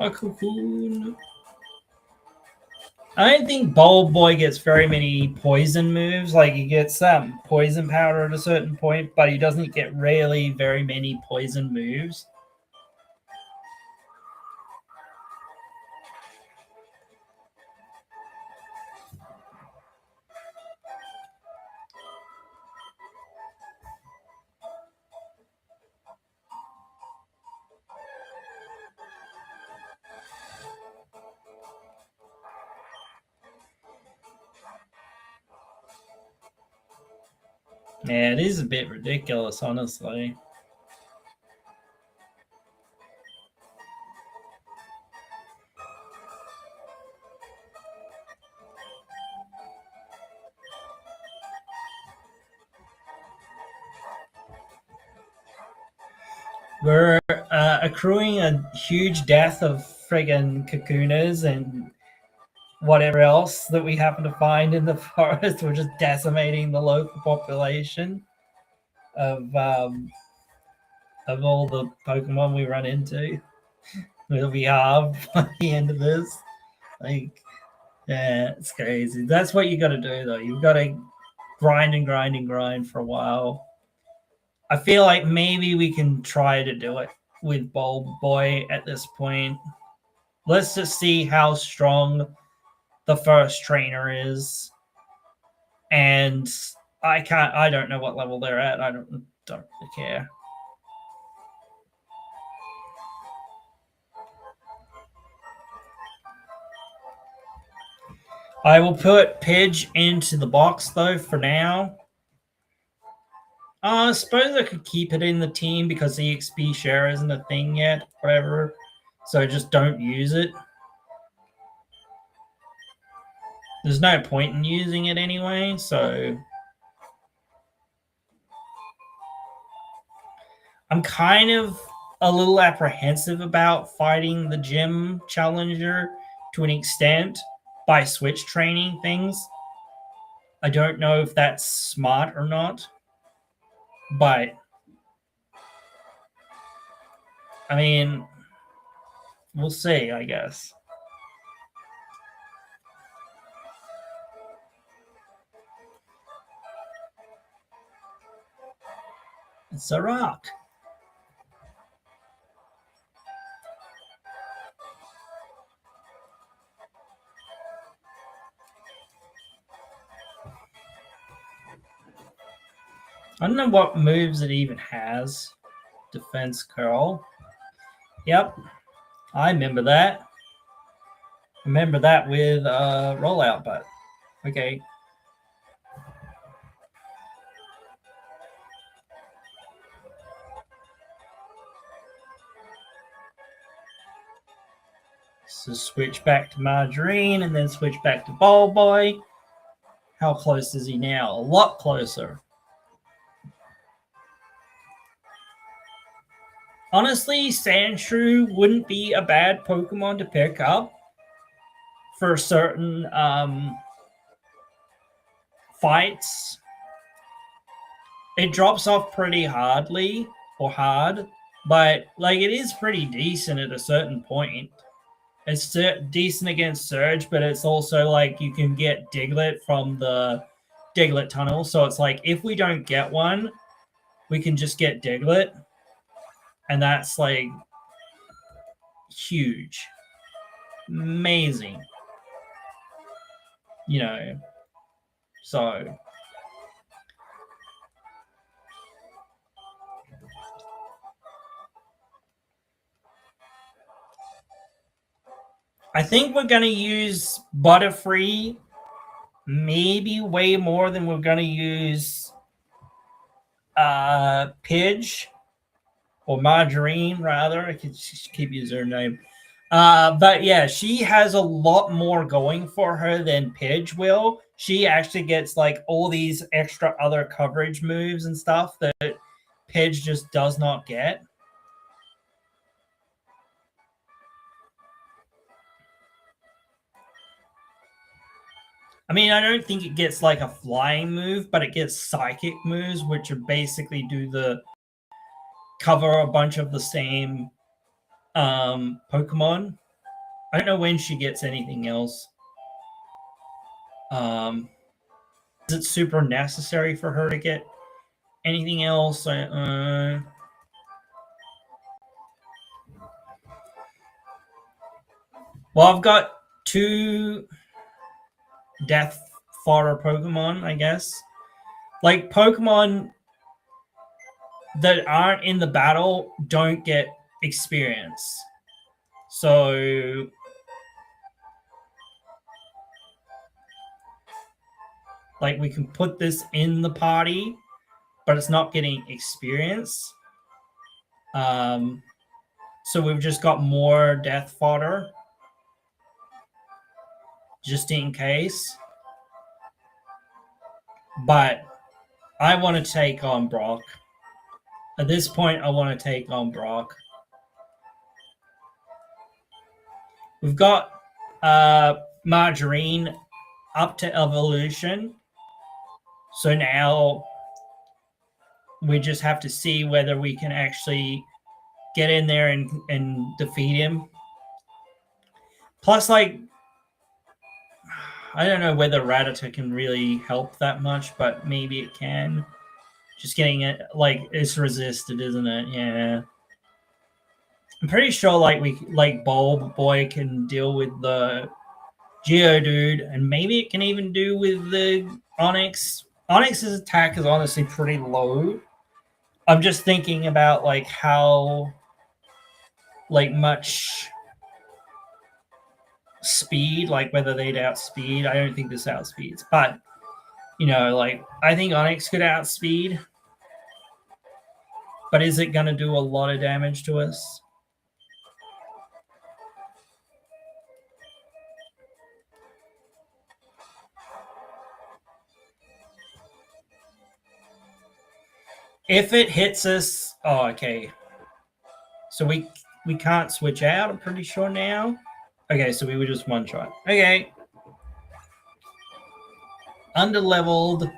A cocoon. I don't think Bold Boy gets very many poison moves. Like, he gets poison powder at a certain point, but he doesn't get really very many poison moves. Yeah, it is a bit ridiculous, honestly. We're accruing a huge death of friggin' cocooners and whatever else that we happen to find in the forest. We're just decimating the local population of all the Pokemon we run into. That we have by the end of this. Like, yeah, it's crazy. That's what you got to do, though. You've got to grind and grind and grind for a while. I feel like maybe we can try to do it with Bulb Boy at this point. Let's just see how strong the first trainer is. And I don't know what level they're at. I don't really care. I will put Pidge into the box though for now. I suppose I could keep it in the team because the EXP share isn't a thing yet, whatever. So just don't use it. There's no point in using it anyway, so I'm kind of a little apprehensive about fighting the gym challenger to an extent by switch training things. I don't know if that's smart or not, but I mean, we'll see, I guess. It's a rock. I don't know what moves it even has. Defense curl. Yep, I remember that. Remember that with rollout, but okay. So switch back to Margarine and then switch back to Bowl Boy. How close is he now? A lot closer. Honestly, Sandshrew wouldn't be a bad Pokemon to pick up for certain fights. It drops off pretty hard, but like it is pretty decent at a certain point. It's decent against Surge, but it's also like you can get Diglett from the Diglett tunnel. So it's like if we don't get one, we can just get Diglett, and that's like huge, amazing, you know. So I think we're gonna use Butterfree maybe way more than we're gonna use Pidge or Margarine rather. I could keep using her name. But yeah, she has a lot more going for her than Pidge will. She actually gets like all these extra other coverage moves and stuff that Pidge just does not get. I mean, I don't think it gets like a flying move, but it gets psychic moves, which are basically do the cover a bunch of the same Pokemon. I don't know when she gets anything else. Is it super necessary for her to get anything else? Well, I've got 2 death fodder Pokemon, I guess. Like Pokemon that aren't in the battle don't get experience. So like we can put this in the party but it's not getting experience. So we've just got more death fodder, just in case. But I want to take on Brock. At this point, I want to take on Brock. We've got Margarine up to evolution. So now we just have to see whether we can actually get in there and defeat him. Plus, like, I don't know whether Rattata can really help that much, but maybe it can. Just getting it, like, it's resisted, isn't it? Yeah. I'm pretty sure, like Bulb Boy can deal with the Geodude, and maybe it can even do with the Onix. Onix's attack is honestly pretty low. I'm just thinking about, like, how, like, much speed, like, whether they'd outspeed. I don't think this outspeeds, but, you know, like, I think Onix could outspeed. But is it going to do a lot of damage to us? If it hits us... Oh, okay. So we can't switch out, I'm pretty sure now. Okay, so we were just one shot. Okay. Under-leveled.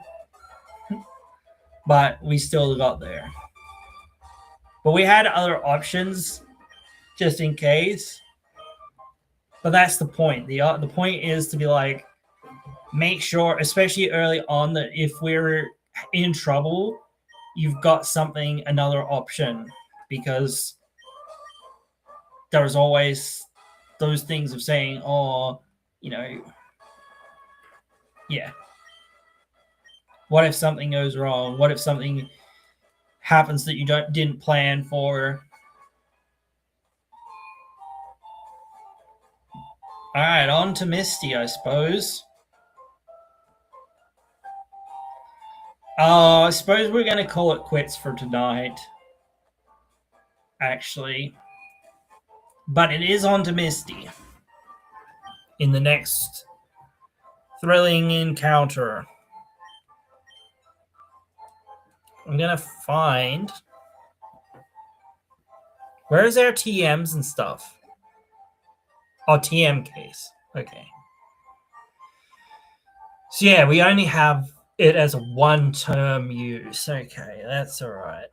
But we still got there. But we had other options, just in case. But that's the point. The point is to be like, make sure, especially early on, that if we're in trouble, you've got something, another option. Because there's always those things of saying, oh, you know, yeah. What if something goes wrong? What if something happens that you didn't plan for? All right, on to Misty, I suppose. I suppose we're going to call it quits for tonight, actually. But it is on to Misty in the next thrilling encounter. I'm going to find... Where's our TMs and stuff? Oh, TM case. Okay. So yeah, we only have it as a one-term use. Okay, that's all right.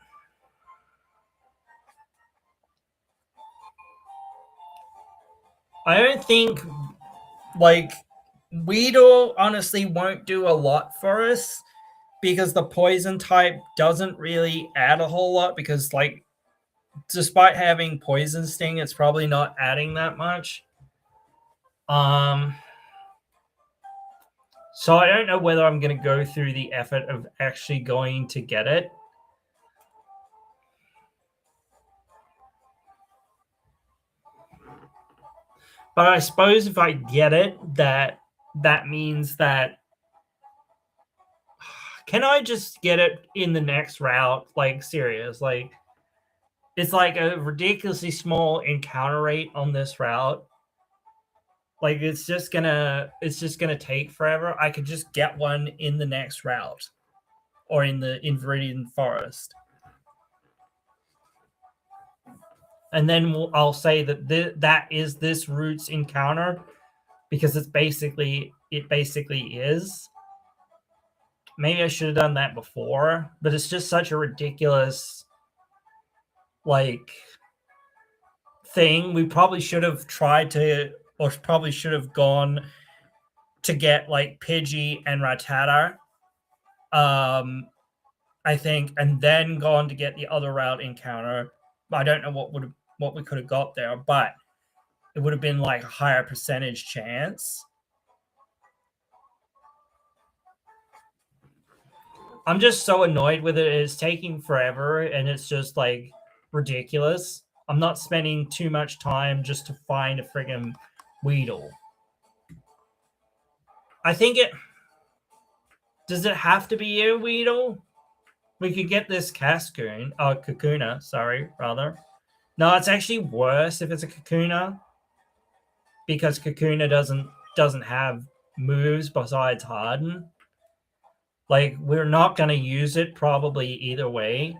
I don't think, like, Weedle honestly won't do a lot for us because the poison type doesn't really add a whole lot because, like, despite having poison sting, it's probably not adding that much. So I don't know whether I'm going to go through the effort of actually going to get it. But I suppose if I get it, that means that... Can I just get it in the next route? Like, serious. Like, it's like a ridiculously small encounter rate on this route. Like, it's just gonna take forever. I could just get one in the next route. Or in the Viridian Forest. And then I'll say that that is this route's encounter. Because it basically is. Maybe I should have done that before. But it's just such a ridiculous, like, thing. We probably should have tried to... Or probably should have gone to get, like, Pidgey and Rattata. I think, and then gone to get the other route encounter. I don't know what we could have got there, but it would have been like a higher percentage chance. I'm just so annoyed with it. It's taking forever, and it's just like ridiculous. I'm not spending too much time just to find a friggin' Weedle. I think it... Does it have to be a Weedle? We could get this Kakuna, sorry, rather. No, it's actually worse if it's a Kakuna, because Kakuna doesn't have moves besides Harden. Like, we're not going to use it probably either way.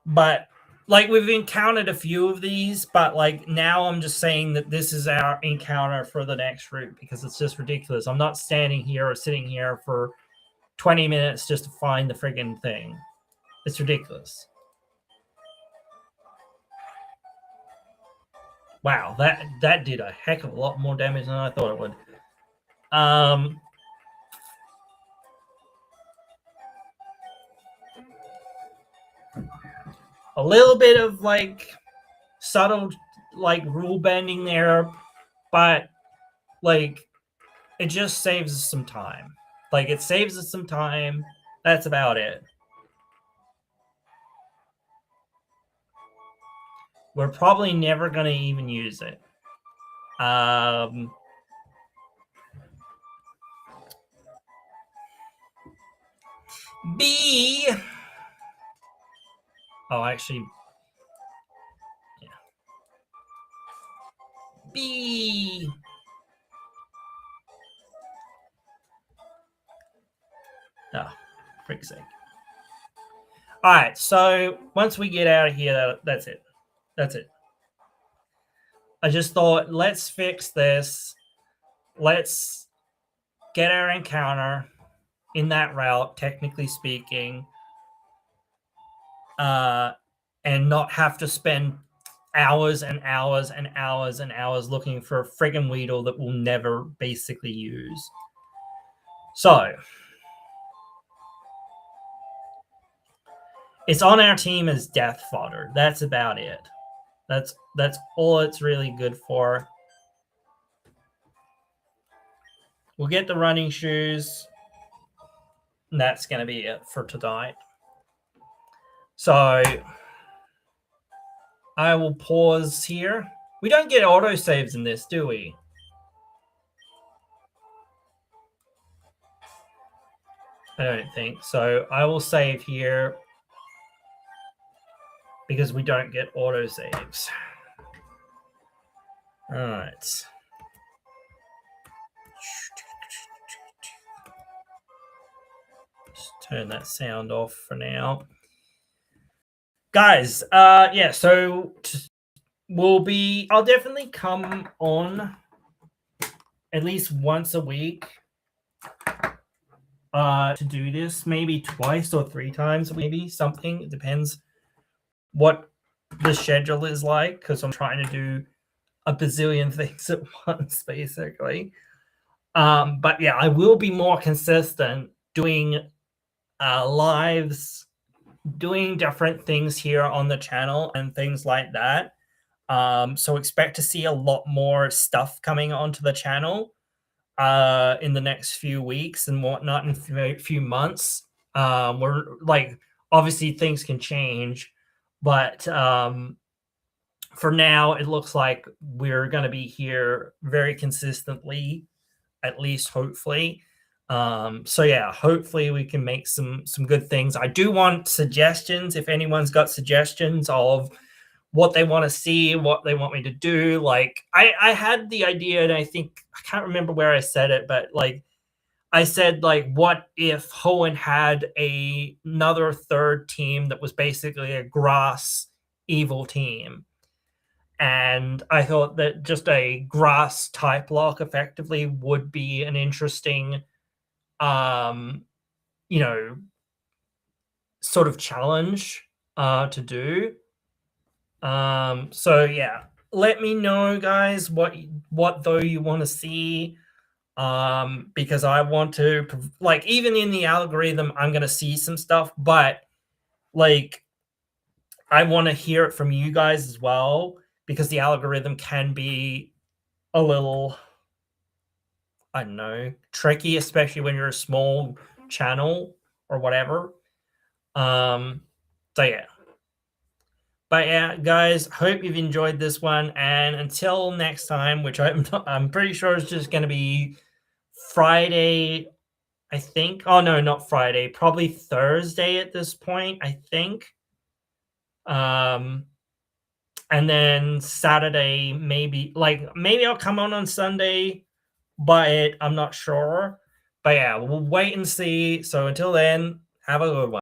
But, like, we've encountered a few of these, but, like, now I'm just saying that this is our encounter for the next route because it's just ridiculous. I'm not standing here or sitting here for 20 minutes just to find the friggin' thing. It's ridiculous. Wow, that did a heck of a lot more damage than I thought it would. A little bit of like subtle like rule bending there, but like it just saves us some time. Like it saves us some time. That's about it. We're probably never going to even use it. B. Oh, actually, yeah. B. Oh, frick's sake. All right, so once we get out of here, that's it. That's it. I just thought, let's fix this. Let's get our encounter in that route, technically speaking, and not have to spend hours and hours and hours and hours looking for a friggin' Weedle that we'll never basically use. So, it's on our team as death fodder. That's about it. That's all it's really good for. We'll get the running shoes. And that's going to be it for tonight. So I will pause here. We don't get autosaves in this, do we? I don't think. So I will save here because we don't get autosaves. All right. Just turn that sound off for now. Guys, yeah, so I'll definitely come on at least once a week to do this, maybe twice or 3 times, maybe something. It depends what the schedule is like, because I'm trying to do a bazillion things at once, basically. But yeah, I will be more consistent doing lives, doing different things here on the channel and things like that. So expect to see a lot more stuff coming onto the channel in the next few weeks and whatnot, in a few months. We're like, obviously things can change, but for now it looks like we're going to be here very consistently, at least hopefully. So yeah, hopefully we can make some good things. I do want suggestions. If anyone's got suggestions of what they want to see, what they want me to do. Like I had the idea, and I think I can't remember where I said it, but like I said, like, what if Hoenn had another third team that was basically a grass evil team? And I thought that just a grass type lock effectively would be an interesting you know, sort of challenge to do. So yeah, let me know, guys, what though you want to see, because I want to, like, even in the algorithm I'm gonna see some stuff, but like I want to hear it from you guys as well, because the algorithm can be a little, I don't know, tricky, especially when you're a small channel or whatever. So yeah. But yeah, guys, hope you've enjoyed this one. And until next time, which I'm pretty sure is just going to be Friday I think. Oh no, not Friday. Probably Thursday at this point, I think. And then Saturday, maybe I'll come on Sunday, but I'm not sure. But yeah, we'll wait and see. So until then, have a good one.